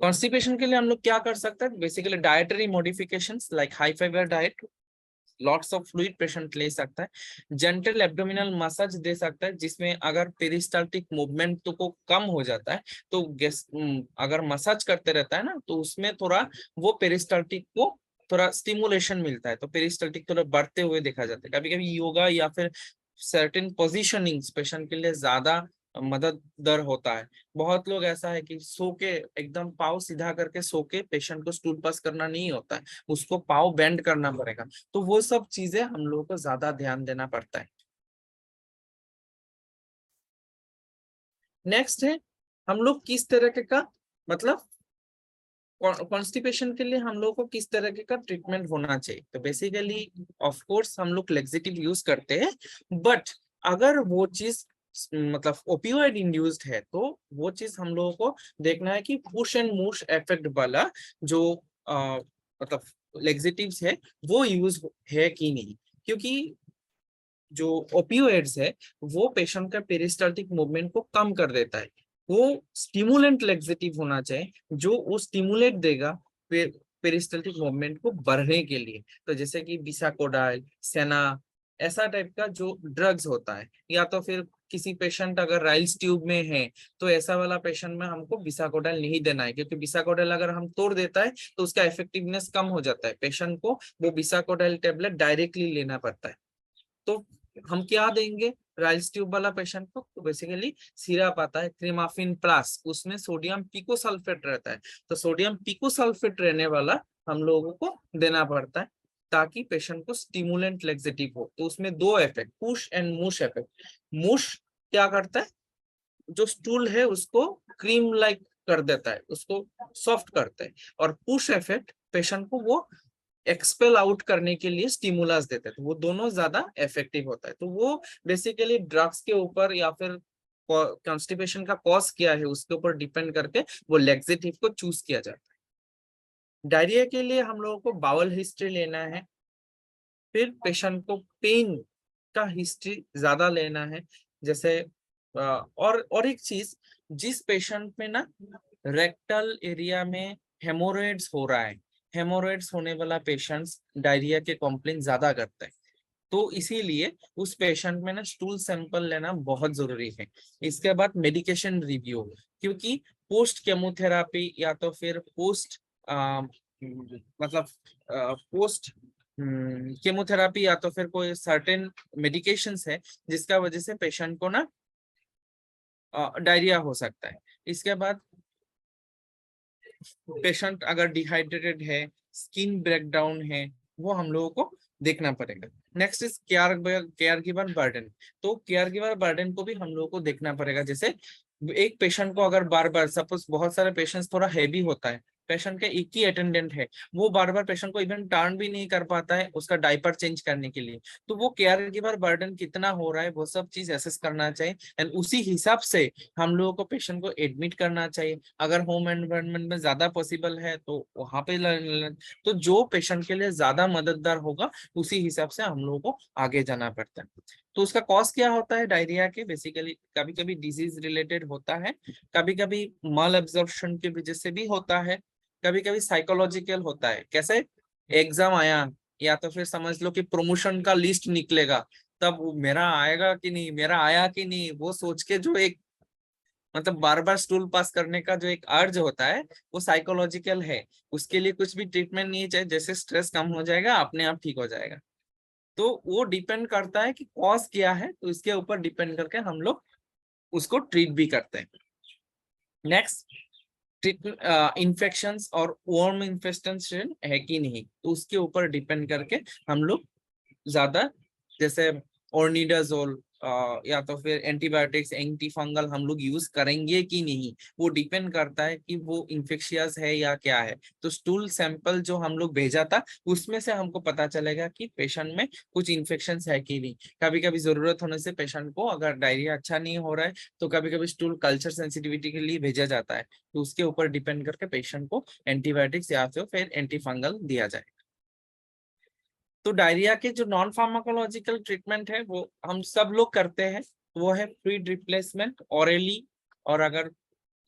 S2: कॉन्स्टिपेशन के लिए हम लोग क्या कर सकते हैं, basically dietary modifications like high fibre diet, lots of fluid patient ले सकता है। जेंटल एब्डोमिनल मसाज दे सकता है, जिसमें अगर पेरिस्टाल्टिक मूवमेंट तो को कम हो जाता है तो अगर मसाज करते रहता है ना तो उसमें थोड़ा वो पेरिस्टाल्टिक को थोड़ा स्टिमुलेशन मिलता है, तो पेरिस्टाल्टिक थोड़ा बढ़ते हुए देखा जाता है। कभी कभी योगा या फिर सर्टेन पोजिशनिंग पेशेंट के लिए ज्यादा मददगार होता है। बहुत लोग ऐसा है कि सो के एकदम पाँव सीधा करके सो के पेशेंट को स्टूल पास करना नहीं होता है, उसको पाँव बेंड करना पड़ेगा, तो वो सब चीजें हम लोगों को ज्यादा ध्यान देना पड़ता है। नेक्स्ट है हम लोग किस तरह का मतलब कॉन्स्टिपेशन के लिए हम लोग को किस तरह का ट्रीटमेंट होना चाहिए। तो बेसिकली ऑफ कोर्स हम लोग लेक्सेटिव यूज करते हैं, बट अगर वो चीज मतलब ओपियोइड इंड्यूस्ड है तो वो चीज हम लोगों को देखना है कि पुश एंड मूव इफेक्ट वाला जो मतलब लेक्सेटिव्स है वो यूज है कि नहीं, क्योंकि जो ओपियोइड्स है वो पेशेंट का पेरिस्टाल्टिक मूवमेंट को कम कर देता है। वो स्टिमुलेंट लेक्सेटिव होना चाहिए जो वो स्टिमुलेट देगा पेरिस्टाल्टिक मूवमेंट को बढ़ने के लिए। तो जैसे कि बिसाकोडाइल, सेना, ऐसा टाइप का जो ड्रग्स होता है, या तो फिर किसी पेशेंट अगर राइल्स ट्यूब में है तो ऐसा वाला पेशेंट में हमको बिसाकोडाइल नहीं देना है, क्योंकि बिसाकोडाइल अगर हम तोड़ देता है तो उसका इफेक्टिवनेस कम हो जाता है, पेशेंट को वो बिसाकोडाइल टेबलेट डायरेक्टली लेना पड़ता है। तो हम क्या देंगे राइल्स ट्यूब वाला पेशेंट को, तो बेसिकली सिरप आता है क्रीमाफिन प्लस, उसमें सोडियम पिकोसल्फेट रहता है, तो सोडियम पिकोसल्फेट रहने वाला हम लोगों को देना पड़ता है ताकि पेशेंट को स्टिमुलेंट लेक्सेटिव हो। तो उसमें दो इफेक्ट, पुश एंड मूश इफेक्ट। मूश क्या करता है, जो स्टूल है उसको क्रीम लाइक कर देता है, उसको सॉफ्ट करता है, और पुश इफेक्ट पेशेंट को वो एक्सपेल आउट करने के लिए स्टिमुलस देते हैं, तो वो दोनों ज्यादा इफेक्टिव होता है। तो वो बेसिकली ड्रग्स के ऊपर या फिर कॉन्स्टिपेशन का कॉज क्या है उसके ऊपर डिपेंड करके वो लेक्सेटिव को चूज किया जाता है। डायरिया के लिए हम लोगों को बाउल हिस्ट्री लेना है, फिर पेशेंट को पेन का हिस्ट्री ज्यादा लेना है। जैसे और एक चीज, जिस पेशेंट में ना रेक्टल एरिया में हेमोरॉइड्स हो रहा है, हेमोरॉइड्स होने वाला पेशेंट्स डायरिया के कॉम्प्लेन ज्यादा करता है, तो इसीलिए उस पेशेंट में ना स्टूल सैंपल लेना बहुत जरूरी है। इसके बाद मेडिकेशन रिव्यू, क्योंकि पोस्ट केमोथेरापी या तो फिर पोस्ट मतलब पोस्ट केमोथेरापी या तो फिर कोई सर्टेन मेडिकेशंस है जिसका वजह से पेशेंट को ना डायरिया हो सकता है। इसके बाद पेशेंट अगर डिहाइड्रेटेड है, स्किन ब्रेकडाउन है, वो हम लोगों को देखना पड़ेगा। Next is care giver burden. तो केयर गिवर बर्डन को भी हम लोगों को देखना पड़ेगा। जैसे एक पेशेंट को अगर बार बार, सपोज बहुत सारे पेशेंट्स थोड़ा हैवी होता है, पेशेंट का एक ही अटेंडेंट है, वो बार बार पेशेंट को इवन टर्न भी नहीं कर पाता है उसका डायपर चेंज करने के लिए, तो वो केयर गिवर बर्डन कितना हो रहा है वो सब चीज एसेस करना चाहिए। एंड उसी हिसाब से हम लोगों को पेशेंट को एडमिट करना चाहिए। अगर होम एनवायरनमेंट में ज्यादा पॉसिबल है तो वहां पे तो जो पेशेंट के लिए ज्यादा मददगार होगा उसी हिसाब से हम लोगों को आगे जाना पड़ता है। तो उसका कॉज क्या होता है डायरिया के? बेसिकली कभी कभी डिजीज रिलेटेड होता है, कभी कभी मल एब्जॉर्प्शन की वजह से भी होता है, कभी कभी साइकोलॉजिकल होता है। कैसे? एग्जाम आया, या तो फिर समझ लो कि प्रमोशन का लिस्ट निकलेगा, तब मेरा आएगा कि नहीं, मेरा आया कि नहीं, वो सोच के जो एक मतलब बार बार स्टूल पास करने का जो एक अर्ज होता है वो साइकोलॉजिकल है। उसके लिए कुछ भी ट्रीटमेंट नहीं चाहिए, जैसे स्ट्रेस कम हो जाएगा अपने आप ठीक हो जाएगा। तो वो डिपेंड करता है कि कॉज क्या है, तो इसके ऊपर डिपेंड करके हम लोग उसको ट्रीट भी करते हैं। नेक्स्ट, ट्रीटमेंट इन्फेक्शंस और वर्म इन्फेस्टेशन है कि नहीं, तो उसके ऊपर डिपेंड करके हम लोग ज्यादा, जैसे ओर्निडाजोल या तो फिर एंटीबायोटिक्स एंटी फंगल हम लोग यूज करेंगे कि नहीं, वो डिपेंड करता है कि वो इन्फेक्शियस है या क्या है। तो स्टूल सैंपल जो हम लोग भेजा था उसमें से हमको पता चलेगा कि पेशेंट में कुछ इन्फेक्शन है कि नहीं। कभी कभी जरूरत होने से पेशेंट को अगर डायरिया अच्छा नहीं हो रहा है तो कभी कभी स्टूल कल्चर सेंसिटिविटी के लिए भेजा जाता है, तो उसके ऊपर डिपेंड करके पेशेंट को एंटीबायोटिक्स या फिर एंटी फंगल दिया जाए। तो डायरिया के जो नॉन फार्माकोलॉजिकल ट्रीटमेंट है वो हम सब लोग करते हैं, वो है फ्लूइड रिप्लेसमेंट ऑरली, और अगर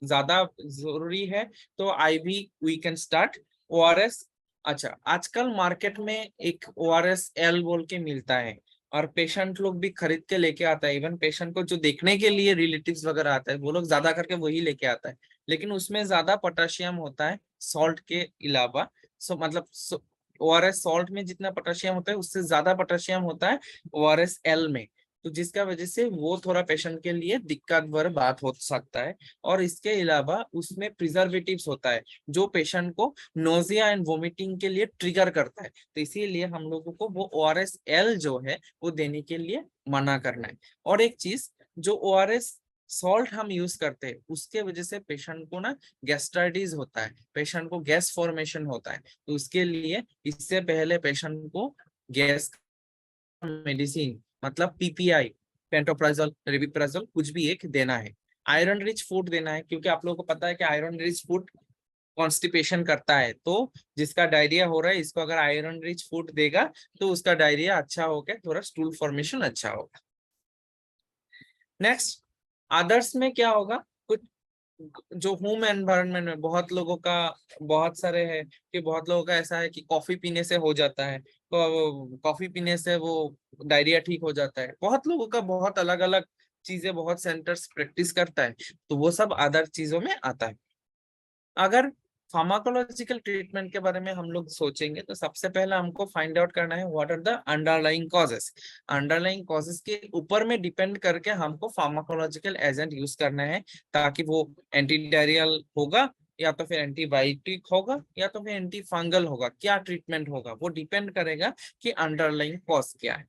S2: ज्यादा जरूरी है तो IV we can start. ORS, अच्छा आजकल मार्केट में एक ओआरएस एल बोल के मिलता है और पेशेंट लोग भी खरीद के लेके आता है। इवन पेशेंट को जो देखने के लिए रिलेटिव्स वगैरह आता है वो लोग ज्यादा करके वही लेके आता है, लेकिन उसमें ज्यादा पोटेशियम होता है सॉल्ट के अलावा। सो मतलब ओआरएस सॉल्ट में जितना पोटेशियम होता है उससे ज्यादा पोटेशियम होता है ओआरएस एल में, तो जिसका वजह से वो थोड़ा पेशेंट के लिए दिक्कत भर बात हो सकता है। और इसके अलावा उसमें प्रिजर्वेटिव्स होता है जो पेशेंट को नोजिया एंड वोमिटिंग के लिए ट्रिगर करता है, तो इसीलिए हम लोगों को वो ओआरएस एल जो है वो देने के लिए मना करना है। और एक चीज, जो ओआरएस सॉल्ट हम यूज करते हैं उसके वजह से पेशेंट को ना गैस्ट्राइटिस होता है, पेशेंट को गैस फॉर्मेशन होता है, तो उसके लिए इससे पहले पेशेंट को गैस मेडिसिन मतलब पीपीआई, पेंटोप्राजोल, रिबिप्राजोल कुछ भी एक देना है। आयरन रिच फूड देना है, क्योंकि आप लोगों को पता है कि आयरन रिच फूड कॉन्स्टिपेशन करता है, तो जिसका डायरिया हो रहा है इसको अगर आयरन रिच फूड देगा तो उसका डायरिया अच्छा होकर थोड़ा स्टूल फॉर्मेशन अच्छा होगा। नेक्स्ट, अदर्स में क्या होगा? कुछ जो होम एनवायरनमेंट में बहुत लोगों का, बहुत सारे है कि बहुत लोगों का ऐसा है कि कॉफी पीने से हो जाता है, तो कॉफी पीने से वो डायरिया ठीक हो जाता है। बहुत लोगों का बहुत अलग अलग चीजें, बहुत सेंटर्स प्रैक्टिस करता है, तो वो सब अदर चीजों में आता है। अगर फार्माकोलॉजिकल ट्रीटमेंट के बारे में हम लोग सोचेंगे तो सबसे पहले हमको फाइंड आउट करना है what are the underlying causes. Underlying causes के ऊपर में डिपेंड करके हमको फार्माकोलॉजिकल एजेंट यूज करना है, ताकि वो एंटी डायरियल होगा या तो फिर एंटीबायोटिक होगा या तो फिर एंटी फंगल होगा, क्या ट्रीटमेंट होगा वो डिपेंड करेगा कि अंडरलाइंग कॉज क्या है।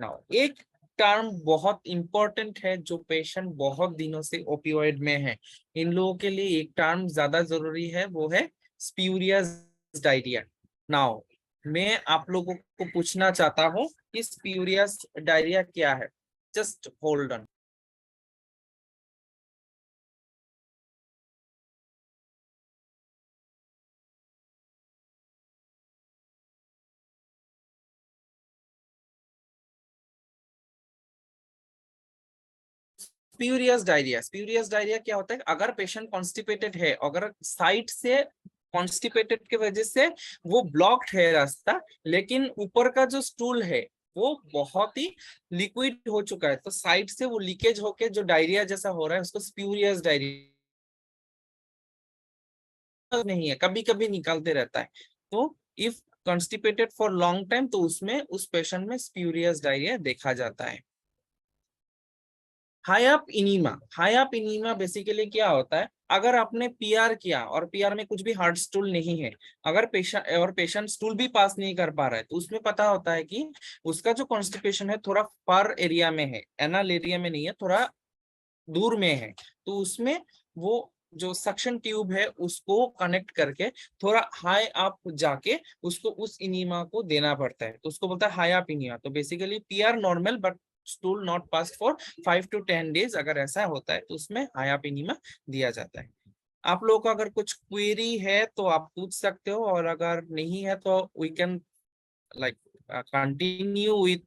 S2: नाउ एक टर्म बहुत इंपॉर्टेंट है जो पेशेंट बहुत दिनों से ओपियोइड में है, इन लोगों के लिए एक टर्म ज्यादा जरूरी है, वो है स्प्यूरियस डायरिया। नाउ मैं आप लोगों को पूछना चाहता हूँ कि स्प्यूरियस डायरिया क्या है? Just hold on. Spurious diarrhoea क्या होता है? अगर पेशेंट कॉन्स्टिपेटेड है, अगर साइड से कॉन्स्टिपेटेड की वजह से वो ब्लॉक्ड है रास्ता, लेकिन ऊपर का जो स्टूल है वो बहुत ही लिक्विड हो चुका है, तो साइड से वो लीकेज होके जो डायरिया जैसा हो रहा है उसको स्प्यूरियस डायरिया नहीं है, कभी कभी निकलते रहता है। तो if constipated for long time तो उसमें उस पेशेंट में स्प्यूरियस डायरिया देखा जाता है। हाई अप इनीमा बेसिकली क्या होता है, अगर आपने पीआर किया और पीआर में कुछ भी हार्ड स्टूल नहीं है, अगर पेशेंट स्टूल भी पास नहीं कर पा रहा है, तो उसमें पता होता है कि उसका जो कॉन्स्टिपेशन है थोड़ा फार एरिया में है, एनल एरिया में नहीं है, थोड़ा दूर में है। तो उसमें वो जो सक्शन ट्यूब है उसको कनेक्ट करके थोड़ा हाई अप जाके उसको उस इनीमा को देना पड़ता है, तो उसको बोलता है हाई अप इनीमा। तो basically PR normal but stool not pass for 5 to 10 days, अगर ऐसा होता है तो उसमें हाई अप इनीमा दिया जाता है। आप लोगों को अगर कुछ क्वेरी है तो आप पूछ सकते हो, और अगर नहीं है तो we can like continue with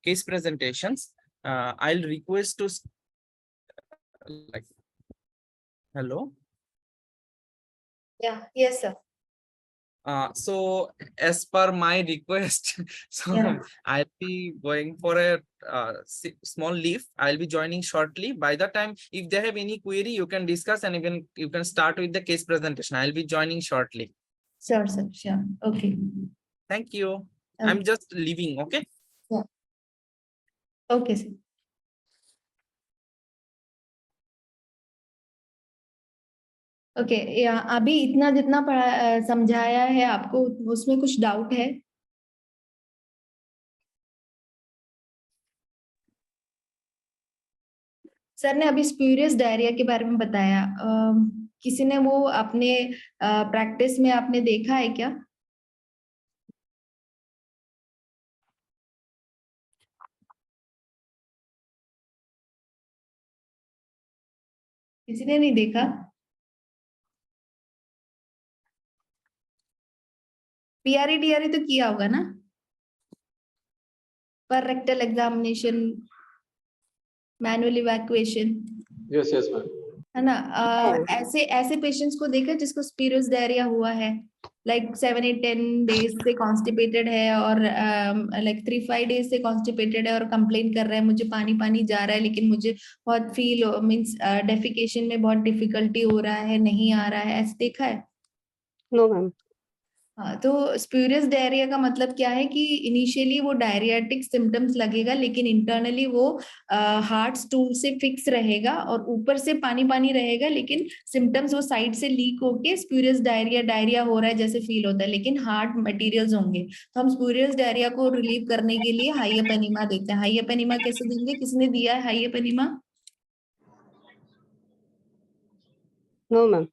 S2: case presentations. I'll request to like hello.
S1: Yeah, yes, sir.
S2: So as per my request, so
S1: Yeah.
S2: I'll be going for a small leave. I'll be joining shortly. By the time, if they have any query, you can discuss and you can start with the case presentation. I'll be joining shortly.
S1: Sure, sir. Sure. Okay.
S2: Thank you.
S1: Okay.
S2: I'm just leaving. Okay.
S1: Yeah. Okay, sir. Okay, या अभी इतना जितना पढ़ा समझाया है आपको, उसमें कुछ डाउट है? सर ने अभी स्प्यूरियस डायरिया के बारे में बताया, किसी ने वो अपने प्रैक्टिस में आपने देखा है क्या? किसी ने नहीं देखा? पीआरई डीआरई तो किया होगा ना, पर rectal examination, manual evacuation,
S3: yes yes ma'am.
S1: है ना? ऐसे ऐसे पेशेंट्स को देखा जिसको स्पीरियस डायरिया हुआ है, लाइक 7, 8, 10 डेज से कॉन्स्टिपेटेड है, और लाइक 3, 5 डेज से कॉन्स्टिपेटेड है और कंप्लेन कर रहा है मुझे पानी पानी जा रहा है, लेकिन मुझे बहुत फील मीन्स डेफिकेशन में बहुत डिफिकल्टी हो रहा है, नहीं आ रहा है, ऐसे देखा है?
S3: No ma'am.
S1: हाँ, तो स्प्यूरियस डायरिया का मतलब क्या है कि इनिशियली वो डायरियाटिक सिम्टम्स लगेगा, लेकिन इंटरनली वो हार्ट स्टूल से फिक्स रहेगा और ऊपर से पानी पानी रहेगा, लेकिन सिम्टम्स वो साइड से लीक होके स्प्यूरियस डायरिया हो रहा है जैसे फील होता है, लेकिन हार्ट मटेरियल्स होंगे। तो हम स्प्यूरियस डायरिया को रिलीव करने के लिए हाई-अप एनीमा देते हैं। हाई-अप एनीमा कैसे देंगे? किसने दिया है high up enema?
S3: No ma'am.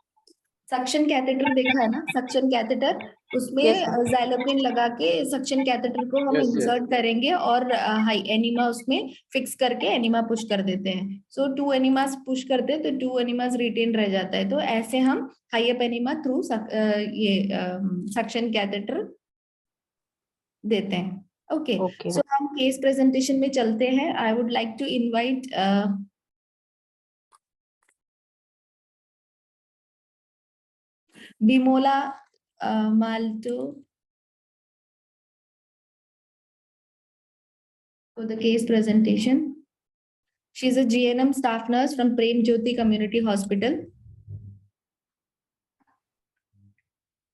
S1: Suction catheter देखा है ना, सक्शन कैथेटर, उसमें
S3: Yes, ma'am.
S1: ज़ाइलोप्रिन लगा के सक्शन कैथेटर को हम
S3: Yes, yes.
S1: इंसर्ट करेंगे और हाई एनीमा उसमें फिक्स करके एनीमा पुश कर देते हैं। सो 2 एनीमास पुश करते हैं तो 2 एनीमास रिटेन रह जाता है। तो ऐसे हम हाई अप एनीमा थ्रू ये सक्शन कैथेटर देते हैं। Okay,
S3: Okay.
S1: सो हम केस प्रेजेंटेशन में चलते हैं। I would like to invite Bimola Malto for the case presentation. She is a GNM staff nurse from Prem Jyoti Community Hospital.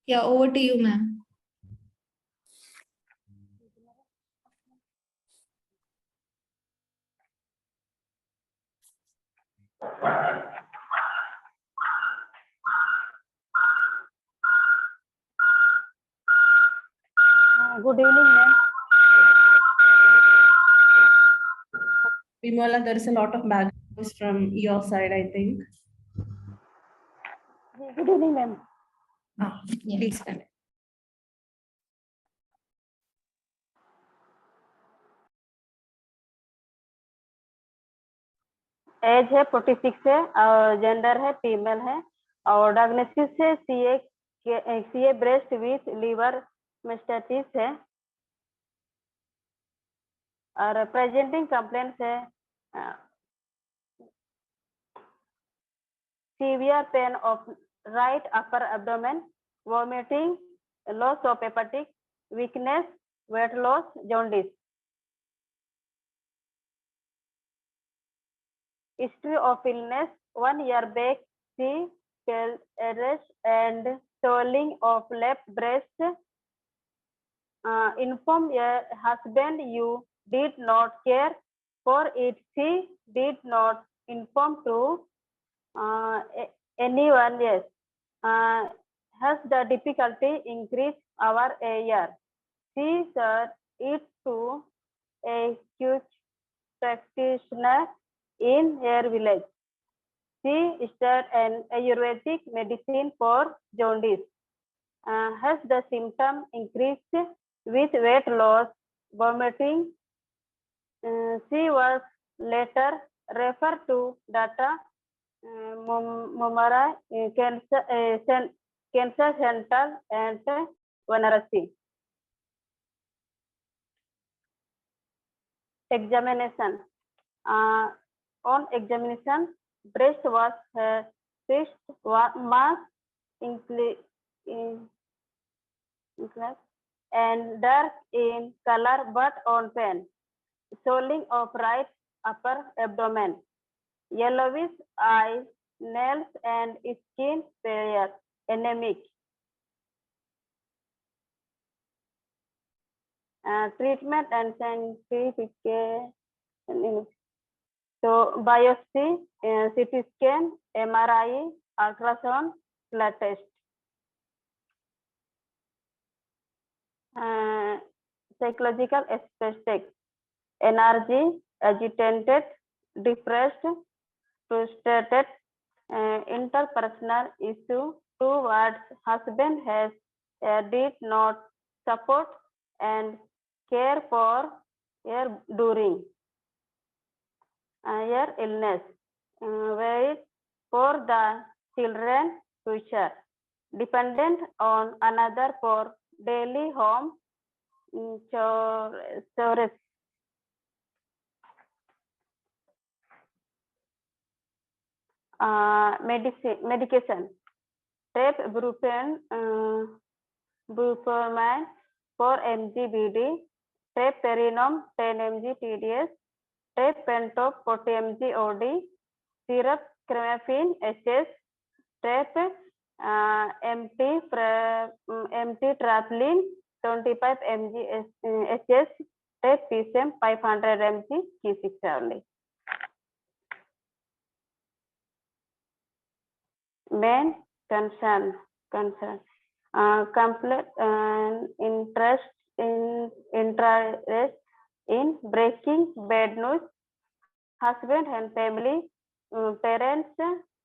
S1: Yeah, over to you, ma'am.
S3: Good evening, ma'am.
S1: Bimola, there is a lot of background noise from your side, I think.
S3: Good evening, ma'am.
S1: Yeah, please come.
S3: Age है 46 है और जेंडर है फीमेल है और डायग्नोसिस है सीए ब्रेस्ट विथ लीवर मेस्टासिस है और प्रेजेंटिंग कंप्लेंट्स है severe pain of right upper abdomen, vomiting, loss of hepatic, weakness, weight loss, jaundice. History of illness: 1 year back, she felt arrest and swelling of left breast. Inform your husband you did not care For it, she did not inform to anyone else. Has the difficulty increased over a year? She said it to a huge practitioner in her village. She started an Ayurvedic medicine for jaundice. Has the symptom increased with weight loss, vomiting? She was later referred to Data Mumara Cancer Center at Varanasi. Examination. On examination, breast was fixed, mass and dark in color but on pen. Swelling of right upper abdomen. Yellowish eyes, nails and skin pale, anemic. Treatment and scientific. So biopsy, CT scan, MRI, ultrasound, blood test. Psychological aspects: energy, agitated, depressed, frustrated, interpersonal issue towards husband has did not support and care for her during her illness, wait for the children future, dependent on another for daily home chores. Medication. Teprupen, bupropion 4 mg BD, teperinom 10 mg TDS, tepentop 40 mg OD, syrup cremapine HS, tep MT traplin 25 mg HS, tep PCM 500 mg Q6 only. Main concern complete interest in breaking bad news. Husband and family, parents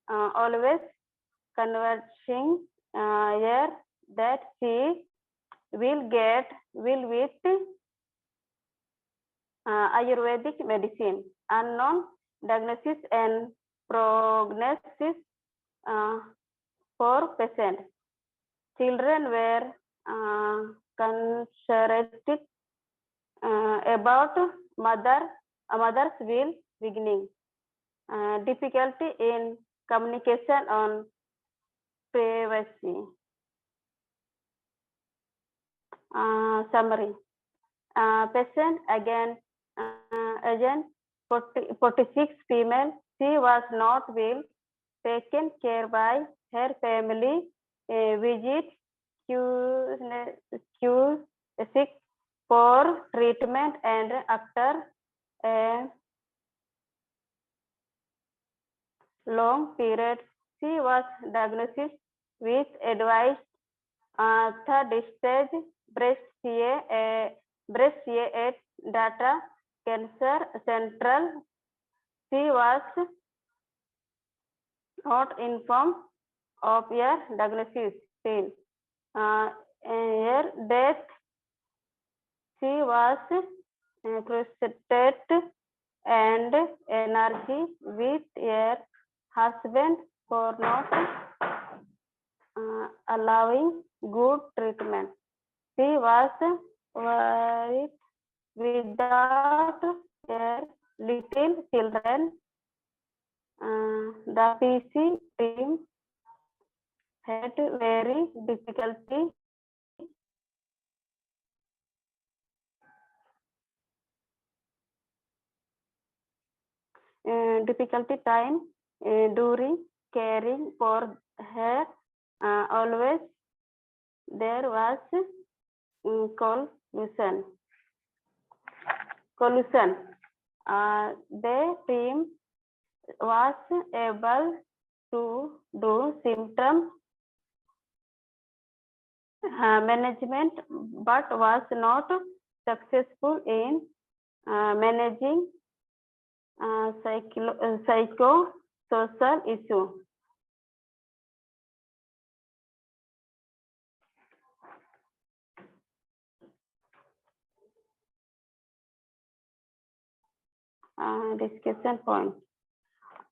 S3: always conversing here that she will with Ayurvedic medicine. Unknown diagnosis and prognosis for patient. Children were concerned about mother's will beginning. Difficulty in communication on privacy. Summary. Patient again, agent 46 female. She was not well taken care by her family. Visit Q6 for treatment and after a long period, she was diagnosed with advised third stage breast CA at Data Cancer Central. She was not informed of her diagnosis till her death. She was frustrated and energy with her husband for not allowing good treatment. She was worried without her little children. The PC team had very difficulty time during caring for her. Always there was collusion. The team was able to do symptom management, but was not successful in managing psychosocial issue. Discussion point.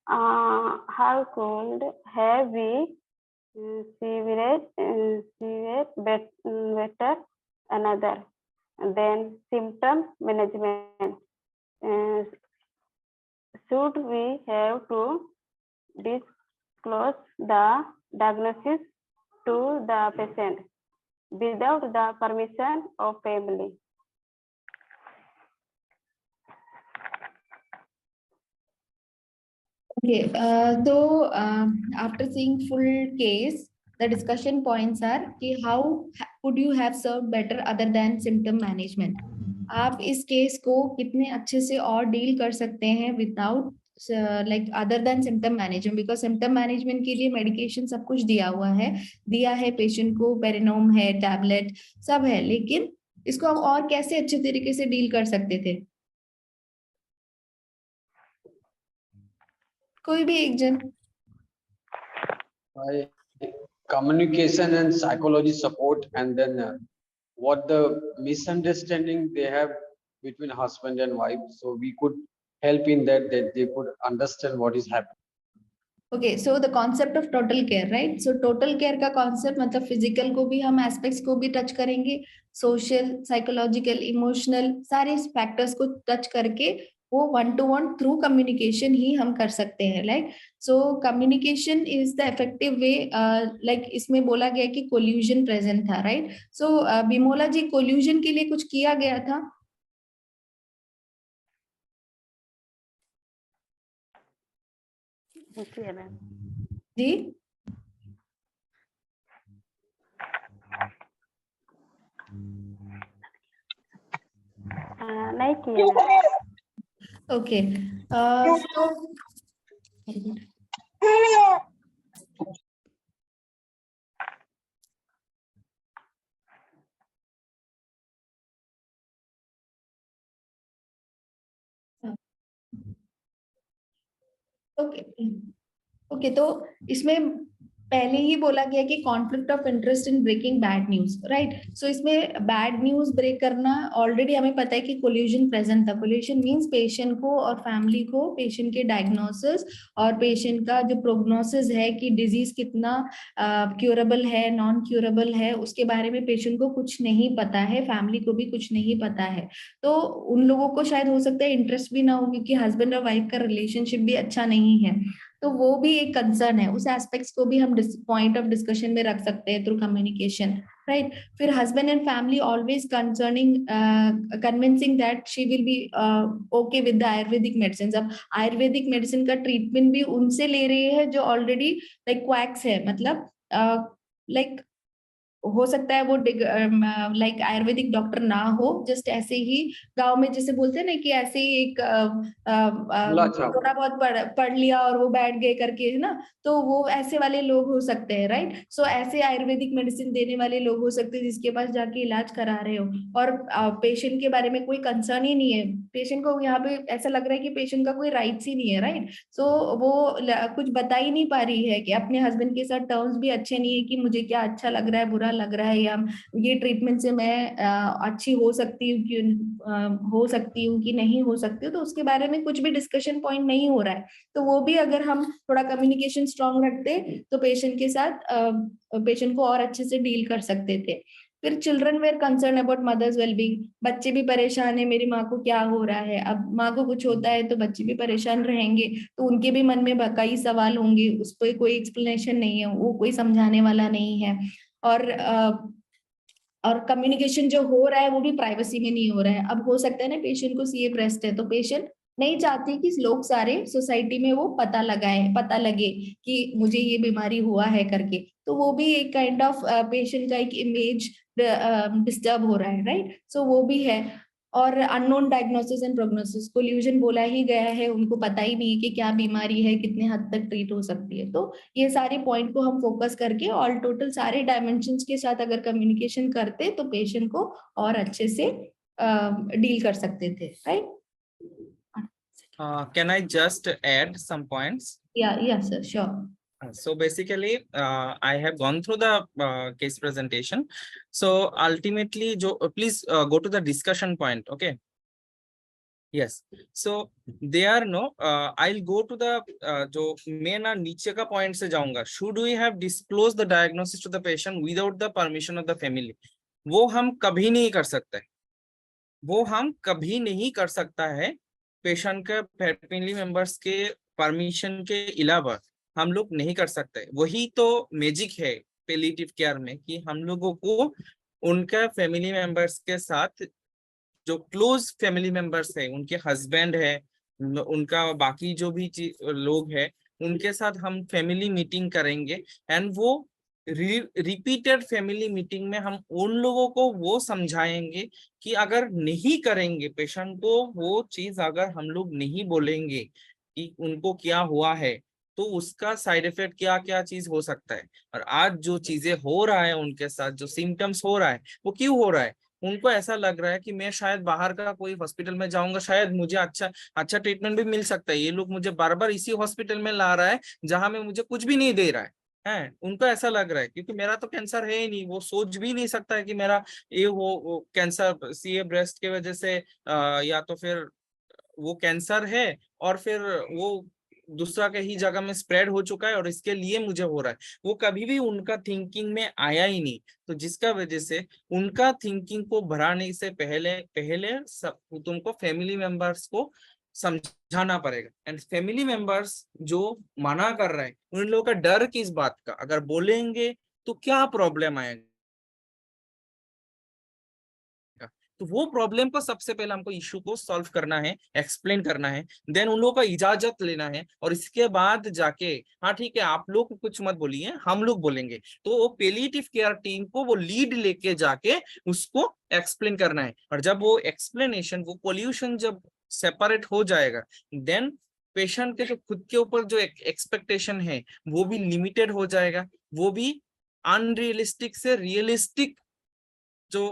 S3: How could have we severate better another than symptom management? Should we have to disclose the diagnosis to the patient without the permission of family?
S1: Okay, after seeing full case, the discussion points are कि how could you have served better other than symptom management? आप इस केस को कितने अच्छे से और डील कर सकते हैं without like other than symptom management, because symptom management के लिए मेडिकेशन सब कुछ दिया है पेशेंट को, पेरिनोम है, टैबलेट सब है, लेकिन इसको आप और कैसे अच्छे तरीके से डील कर सकते थे? कोई भी एक जन.
S4: Communication and psychology support, and then what the misunderstanding they have between husband and wife, so we could help in that they could understand what is happening.
S1: Okay, so the concept of total care, right? So total care का concept मतलब physical को भी हम aspects को भी touch करेंगे, social, psychological, emotional सारे factors को touch करके वो one to one through communication ही हम कर सकते हैं, like so communication is the effective way, like इसमें बोला गया कि collusion present था, right? So बिमोला जी, collusion के लिए कुछ किया गया था? जी
S3: नहीं किया.
S1: Okay. ओके, तो इसमें पहले ही बोला गया कि conflict of interest in breaking bad news, right? So इसमें बैड न्यूज ब्रेक करना ऑलरेडी हमें पता है कि कोल्यूजन प्रेजेंट था. कोल्यूजन मींस पेशेंट को और फैमिली को पेशेंट के डायग्नोसिस और पेशेंट का जो प्रोग्नोसिस है कि डिजीज कितना क्यूरेबल है, नॉन क्यूरेबल है, उसके बारे में पेशेंट को कुछ नहीं पता है, फैमिली को भी कुछ नहीं पता है. तो उन लोगों को शायद हो सकता है इंटरेस्ट भी ना हो, क्योंकि हस्बैंड और वाइफ का रिलेशनशिप भी अच्छा नहीं है, तो वो भी एक कंसर्न है. उस एस्पेक्ट्स को भी हम पॉइंट ऑफ डिस्कशन में रख सकते हैं थ्रू कम्युनिकेशन, राइट? फिर husband and family always convincing that she will be okay with the Ayurvedic medicine. अब आयुर्वेदिक मेडिसिन का ट्रीटमेंट भी उनसे ले रही है जो ऑलरेडी लाइक क्वैक्स है, मतलब लाइक हो सकता है वो लाइक आयुर्वेदिक डॉक्टर ना हो, जस्ट ऐसे ही गांव में जैसे बोलते हैं ना कि ऐसे ही एक थोड़ा बहुत पढ़ लिया और वो बैठ गए करके, है ना, तो वो ऐसे वाले लोग हो सकते हैं, राइट? सो ऐसे आयुर्वेदिक मेडिसिन देने वाले लोग हो सकते हैं जिसके पास जाके इलाज करा रहे हो और पेशेंट के बारे में कोई कंसर्न ही नहीं है. पेशेंट को यहाँ पे ऐसा लग रहा है कि पेशेंट का कोई राइट्स ही नहीं है, राइट? सो वो कुछ बता ही नहीं पा रही है कि अपने हस्बैंड के साथ टर्म्स भी अच्छे नहीं है कि मुझे क्या अच्छा लग रहा है, बुरा लग रहा है, या ये ट्रीटमेंट से मैं अच्छी हो सकती हूँ कि नहीं हो सकती हूँ, तो उसके बारे में कुछ भी डिस्कशन पॉइंट नहीं हो रहा है. तो वो भी अगर हम थोड़ा कम्युनिकेशन स्ट्रांग रखते तो पेशेंट के साथ पेशेंट को और अच्छे से डील कर सकते थे. फिर children were concerned about mothers wellbeing. बच्चे भी परेशान है, मेरी माँ को क्या हो रहा है. अब माँ को कुछ होता है तो बच्चे भी परेशान रहेंगे, तो उनके भी मन में कई सवाल होंगे, उस पर कोई एक्सप्लेनेशन नहीं है, वो कोई समझाने वाला नहीं है. और कम्युनिकेशन जो हो रहा है वो भी प्राइवेसी में नहीं हो रहा है. अब हो सकता है ना पेशेंट को सीए ब्रेस्ट है, तो पेशेंट नहीं चाहती कि लोग सारे सोसाइटी में वो पता लगे कि मुझे ये बीमारी हुआ है करके, तो वो भी एक काइंड ऑफ पेशेंट का एक इमेज डिस्टर्ब हो रहा है, राइट? सो वो भी है. और unknown diagnosis and prognosis, collusion बोला ही गया है, उनको पता ही नहीं है कि क्या बीमारी है, कितने हद तक ट्रीट हो सकती है। तो ये सारे पॉइंट को हम फोकस करके ऑल टोटल सारे डायमेंशंस के साथ अगर कम्युनिकेशन करते तो पेशेंट को और अच्छे से डील कर सकते थे, right?
S2: Can I just add some points?
S1: या sir, sure.
S2: So basically, I have gone through the case presentation. So ultimately, please go to the discussion point. Okay. Yes. So there no. I'll go to the जो मैं ना नीचे का point से जाऊंगा. Should we have disclosed the diagnosis to the patient without the permission of the family? वो हम कभी नहीं कर सकते. वो हम कभी नहीं कर सकता है. पेशेंट के फैमिली मेंबर्स के परमिशन के अलावा हम लोग नहीं कर सकते. वही तो मैजिक है पैलिएटिव केयर में कि हम लोगों को उनका फैमिली मेंबर्स के साथ जो क्लोज फैमिली मेंबर्स है, उनके हस्बैंड है, उनका बाकी जो भी लोग हैं, उनके साथ हम फैमिली मीटिंग करेंगे. एंड वो रिपीटेड फैमिली मीटिंग में हम उन लोगों को वो समझाएंगे कि अगर नहीं करेंगे पेशेंट को वो चीज, अगर हम लोग नहीं बोलेंगे कि उनको क्या हुआ है तो उसका साइड इफेक्ट क्या क्या चीज हो सकता है. और आज जो चीजें हो रहा है उनके साथ, जो सिम्टम्स हो रहा है, वो क्यों हो रहा है? उनको ऐसा लग रहा है कि मैं शायद बाहर का कोई हॉस्पिटल में जाऊंगा, शायद मुझे अच्छा ट्रीटमेंट भी मिल सकता है. ये लोग मुझे बार बार इसी हॉस्पिटल में ला रहा है जहां में मुझे कुछ भी नहीं दे रहा है. उनको ऐसा लग रहा है क्योंकि मेरा तो कैंसर है ही नहीं. वो सोच भी नहीं सकता है कि मेरा ये वो कैंसर सीए ब्रेस्ट के वजह से या तो फिर वो कैंसर है और फिर वो दूसरा कहीं जगह में स्प्रेड हो चुका है और इसके लिए मुझे हो रहा है. वो कभी भी उनका थिंकिंग में आया ही नहीं. तो जिसका वजह से उनका थिंकिंग को बढ़ाने से पहले सब तुमको फैमिली मेंबर्स को समझाना पड़ेगा. एंड फैमिली मेंबर्स जो मना कर रहे हैं उन लोगों का डर किस बात का? अगर बोलेंगे तो क्या प्रॉब्लम आएगा? तो वो प्रॉब्लम को सबसे पहले हमको इशू को सॉल्व करना है, एक्सप्लेन करना है, देन उन लोगों का इजाजत लेना है और इसके बाद जाके हाँ ठीक है आप लोग कुछ मत बोलिए, हम लोग बोलेंगे. तो वो पैलिएटिव केयर टीम को वो लीड लेके जाके उसको एक्सप्लेन करना है. और जब वो एक्सप्लेनेशन, वो पोल्यूशन जब सेपरेट हो जाएगा, देन पेशेंट के जो खुद के ऊपर जो एक्सपेक्टेशन है वो भी लिमिटेड हो जाएगा. वो भी अनरियलिस्टिक से रियलिस्टिक जो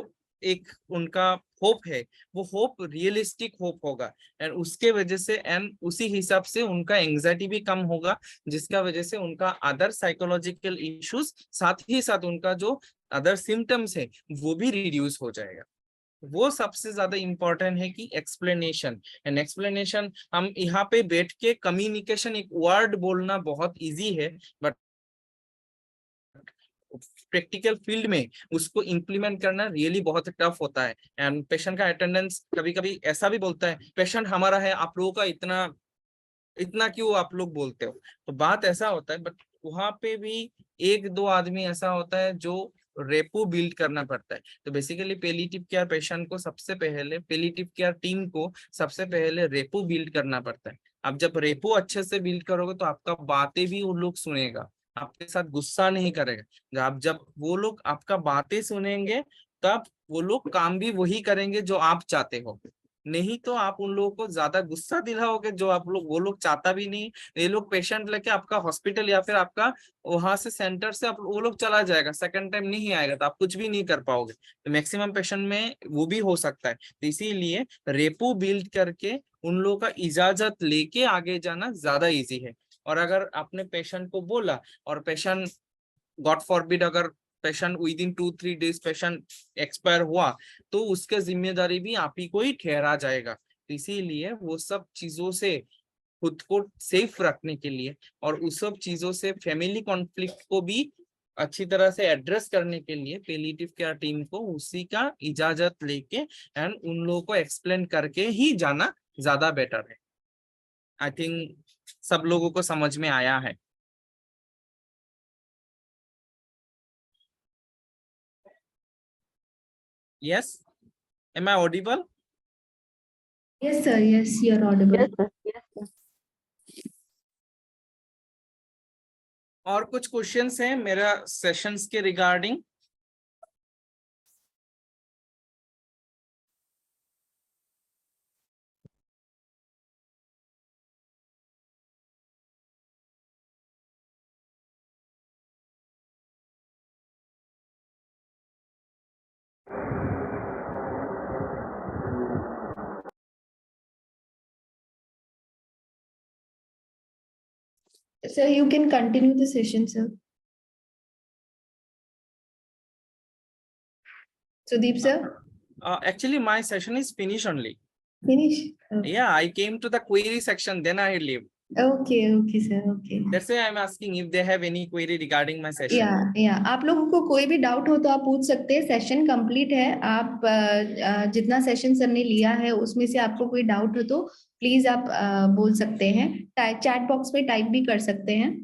S2: एक उनका होप है वो होप रियलिस्टिक होप होगा. एंड उसके वजह से एंड उसी हिसाब से उनका एंजाइटी भी कम होगा, जिसका वजह से उनका अदर साइकोलॉजिकल इश्यूज साथ ही साथ उनका जो अदर सिम्टम्स है वो भी रिड्यूस हो जाएगा. वो सबसे ज्यादा इंपॉर्टेंट है कि एक्सप्लेनेशन. एंड एक्सप्लेनेशन हम यहाँ पे बैठ के कम्युनिकेशन एक वर्ड बोलना बहुत इजी है, बट प्रैक्टिकल फील्ड में उसको इम्प्लीमेंट करना रियली बहुत टफ होता है. एंड पेशेंट का अटेंडेंस कभी कभी ऐसा भी बोलता है, पेशेंट हमारा है, आप लोगों का इतना इतना क्यों आप लोग बोलते हो? तो बात ऐसा होता है. बट वहां पे भी एक दो आदमी ऐसा होता है जो रेपो बिल्ड करना पड़ता है. तो बेसिकली पैलिएटिव केयर पेशेंट को सबसे पहले, पैलिएटिव केयर टीम को सबसे पहले रेपो बिल्ड करना पड़ता है. अब जब रेपो अच्छे से बिल्ड करोगे तो आपका बातें भी वो लोग सुनेगा, आपके साथ गुस्सा नहीं करेगा. आप जब वो लोग आपका बातें सुनेंगे तब वो लोग काम भी वही करेंगे जो आप चाहते हो. नहीं तो आप उन लोगों को ज्यादा गुस्सा दिलाओगे जो आप लोग, वो लोग चाहता भी नहीं. ये लोग पेशेंट लेके आपका हॉस्पिटल या फिर आपका वहां से सेंटर से वो लोग चला जाएगा, सेकंड टाइम नहीं आएगा, तो आप कुछ भी नहीं कर पाओगे. तो मैक्सिमम पेशेंट में वो भी हो सकता है. तो इसीलिए रेपो बिल्ड करके उन लोगों का इजाजत लेके आगे जाना ज्यादा इजी है. और अगर आपने पेशेंट को बोला और पेशेंट गॉड फॉरबिड अगर patient with in 2-3 days patient expire हुआ तो उसके जिम्मेदारी भी आप ही को ही ठहरा जाएगा. तो इसीलिए वो सब चीजों से खुद को सेफ रखने के लिए और उस सब चीजों से फैमिली कॉन्फ्लिक्ट को भी अच्छी तरह से एड्रेस करने के लिए पैलिएटिव केयर टीम को उसी का इजाजत लेके एंड उन लोगों को एक्सप्लेन करके ही जाना ज्यादा बेटर है. आई थिंक सब लोगों को समझ में आया है. Yes, am I audible?
S1: Yes sir, yes, you're audible.
S3: Yes, sir. Yes, sir.
S2: और कुछ क्वेश्चंस हैं मेरा सेशंस के regarding?
S1: Sir, you can continue the session, sir. Sudeep, sir,
S2: Actually, my session is finished only.
S1: finish. Okay.
S2: Yeah, I came to the query section, then I leave.
S1: Okay, okay, sir. Okay.
S2: That's why I'm asking if they have any query regarding my session.
S1: या आप लोगों को कोई भी डाउट हो तो आप पूछ सकते हैं. सेशन कंप्लीट है. आप जितना सेशन सर ने लिया है उसमें से आपको कोई डाउट हो तो प्लीज आप बोल सकते हैं. चैट बॉक्स में टाइप भी कर सकते हैं.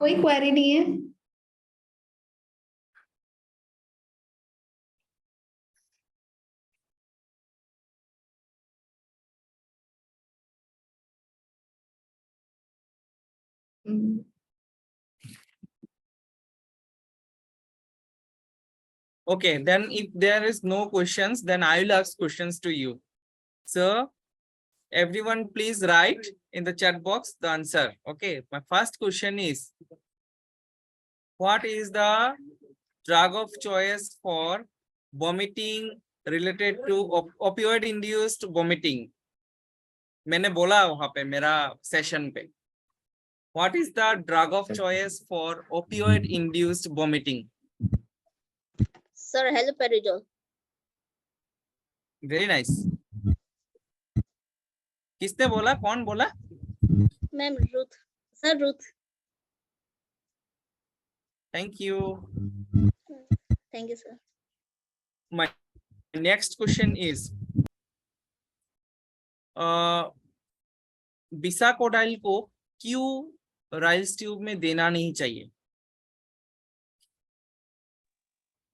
S1: कोई क्वेरी नहीं है.
S2: Okay, then if there is no questions, then I will ask questions to you. So, everyone please write in the chat box the answer. Okay, my first question is, what is the drug of choice for vomiting related to opioid induced vomiting? मैंने बोला वहां पे मेरा सेशन पे. What is the drug of choice for opioid induced vomiting?
S5: Sir, haloperidol.
S2: Very nice. किसने बोला? कौन बोला?
S5: Ma'am, Ruth. Sir, Ruth.
S2: Thank you.
S5: Thank you, sir.
S2: My next question is, बिसाकोडाइल को क्यों राइल्स ट्यूब में देना नहीं चाहिए?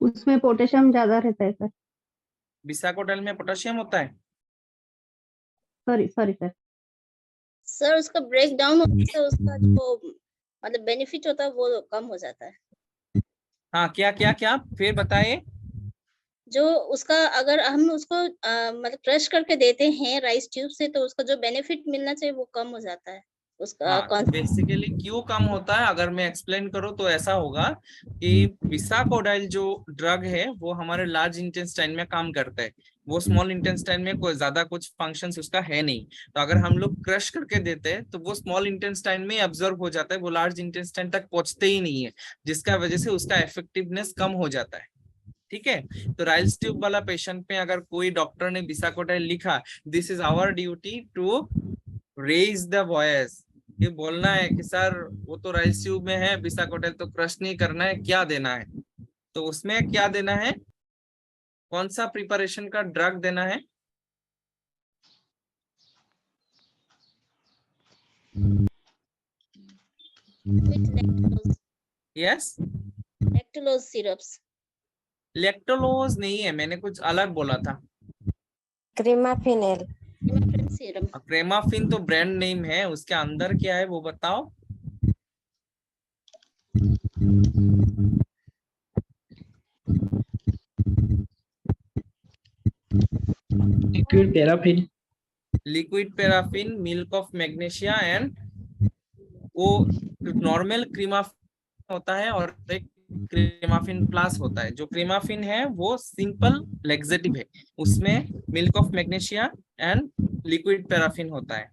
S6: उसमें पोटेशियम ज्यादा रहता है सर.
S2: बिसाकोडाइल में पोटेशियम होता है?
S6: Sorry sir.
S5: सर उसका ब्रेक डाउन होने से उसका जो मतलब बेनिफिट होता है वो कम हो जाता है.
S2: हाँ, क्या फिर बताइए.
S5: जो उसका अगर हम उसको मतलब क्रश करके देते हैं राइस ट्यूब से तो उसका जो बेनिफिट मिलना चाहिए वो कम हो जाता है. उसका
S2: बेसिकली क्यों कम होता है अगर मैं एक्सप्लेन करूं तो ऐसा होगा कि बिसाकोडाइल जो ड्रग है वो हमारे लार्ज इंटेस्टाइन में काम करता है. वो स्मॉल इंटेस्टाइन में कोई ज्यादा कुछ फंक्शंस उसका है नहीं. तो अगर हम लोग क्रश करके देते हैं तो वो स्मॉल इंटेस्टाइन में ऑब्जर्व हो जाता है, वो लार्ज इंटेस्टाइन तक पहुंचते ही नहीं है, जिसका वजह से उसका इफेक्टिवनेस कम हो जाता है. ठीक है. तो राइल्स ट्यूब वाला पेशेंट में अगर कोई डॉक्टर ने बिसाकोडाइल लिखा, this is our duty to raise the voice, ये बोलना है कि सर वो तो राइल्स ट्यूब में है, बिसाकोडाइल तो क्रश नहीं करना है, क्या देना है. तो उसमें क्या देना है, कौन सा प्रिपरेशन का ड्रग देना है? Yes,
S5: लैक्टोलोज syrups.
S2: लैक्टोलोज नहीं है, मैंने कुछ अलग बोला था.
S7: क्रीमाफिनेल.
S5: सीरम.
S2: क्रेमाफिन तो ब्रांड नेम है, उसके अंदर क्या है वो बताओ.
S8: Liquid paraffin.
S2: Liquid paraffin, milk of magnesia and वो नॉर्मल क्रीमाफिन होता है और एक क्रीमाफिन प्लस होता है. जो क्रीमाफिन है वो सिंपल लेक्सेटिव है, उसमें milk of magnesia and liquid paraffin होता है.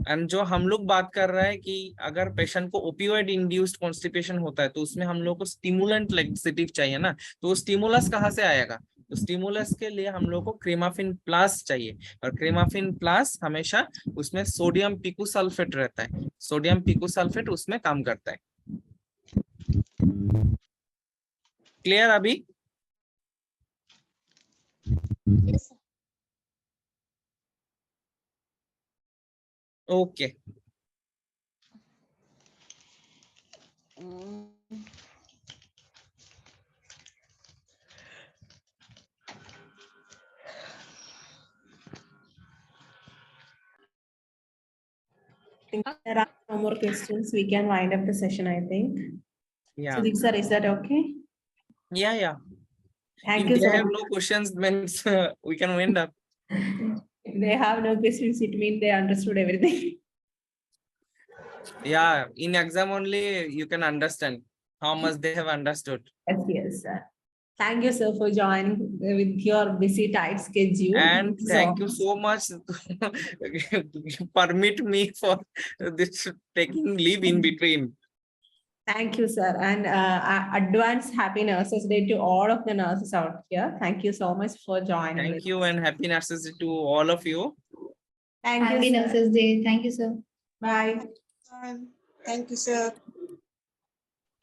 S2: एंड जो हम लोग बात कर रहे हैं कि अगर पेशेंट को ओपियोइड इंड्यूस्ड कॉन्स्टिपेशन होता है तो उसमें हम लोग को स्टिमुलेंट लेक्सेटिव चाहिए ना. तो वो स्टिमुलस कहाँ से आएगा? तो स्टिमुलस के लिए हम लोग को क्रीमाफिन प्लस चाहिए, और क्रीमाफिन प्लस हमेशा उसमें सोडियम पिकोसल्फेट रहता है. सोडियम पिकोसल्फेट उसमें काम करता है. क्लियर अभी?
S5: Yes, sir.
S2: Okay.
S7: There are no more questions. We can wind up the session, I think.
S2: या
S7: Sudeep sir, is that okay?
S2: या
S7: Thank
S2: If
S7: you
S2: they
S7: so
S2: have
S7: much.
S2: no questions, means we can wind up.
S7: If they have no questions, it means they understood everything.
S2: Yeah, in exam only you can understand how much they have understood.
S7: Yes, sir. Thank you, sir, for joining with your busy tight schedule.
S2: And thank you
S7: much.
S2: so much to permit me for this taking leave in between.
S7: Thank you, sir. And advance happy Nurses Day to all of the nurses out here. Thank you so much for joining.
S2: Thank you and happy nurses to all of you.
S7: Thank
S1: Happy
S7: you, sir.
S1: Nurses Day. Thank you, sir.
S7: Bye.
S9: Thank you, sir.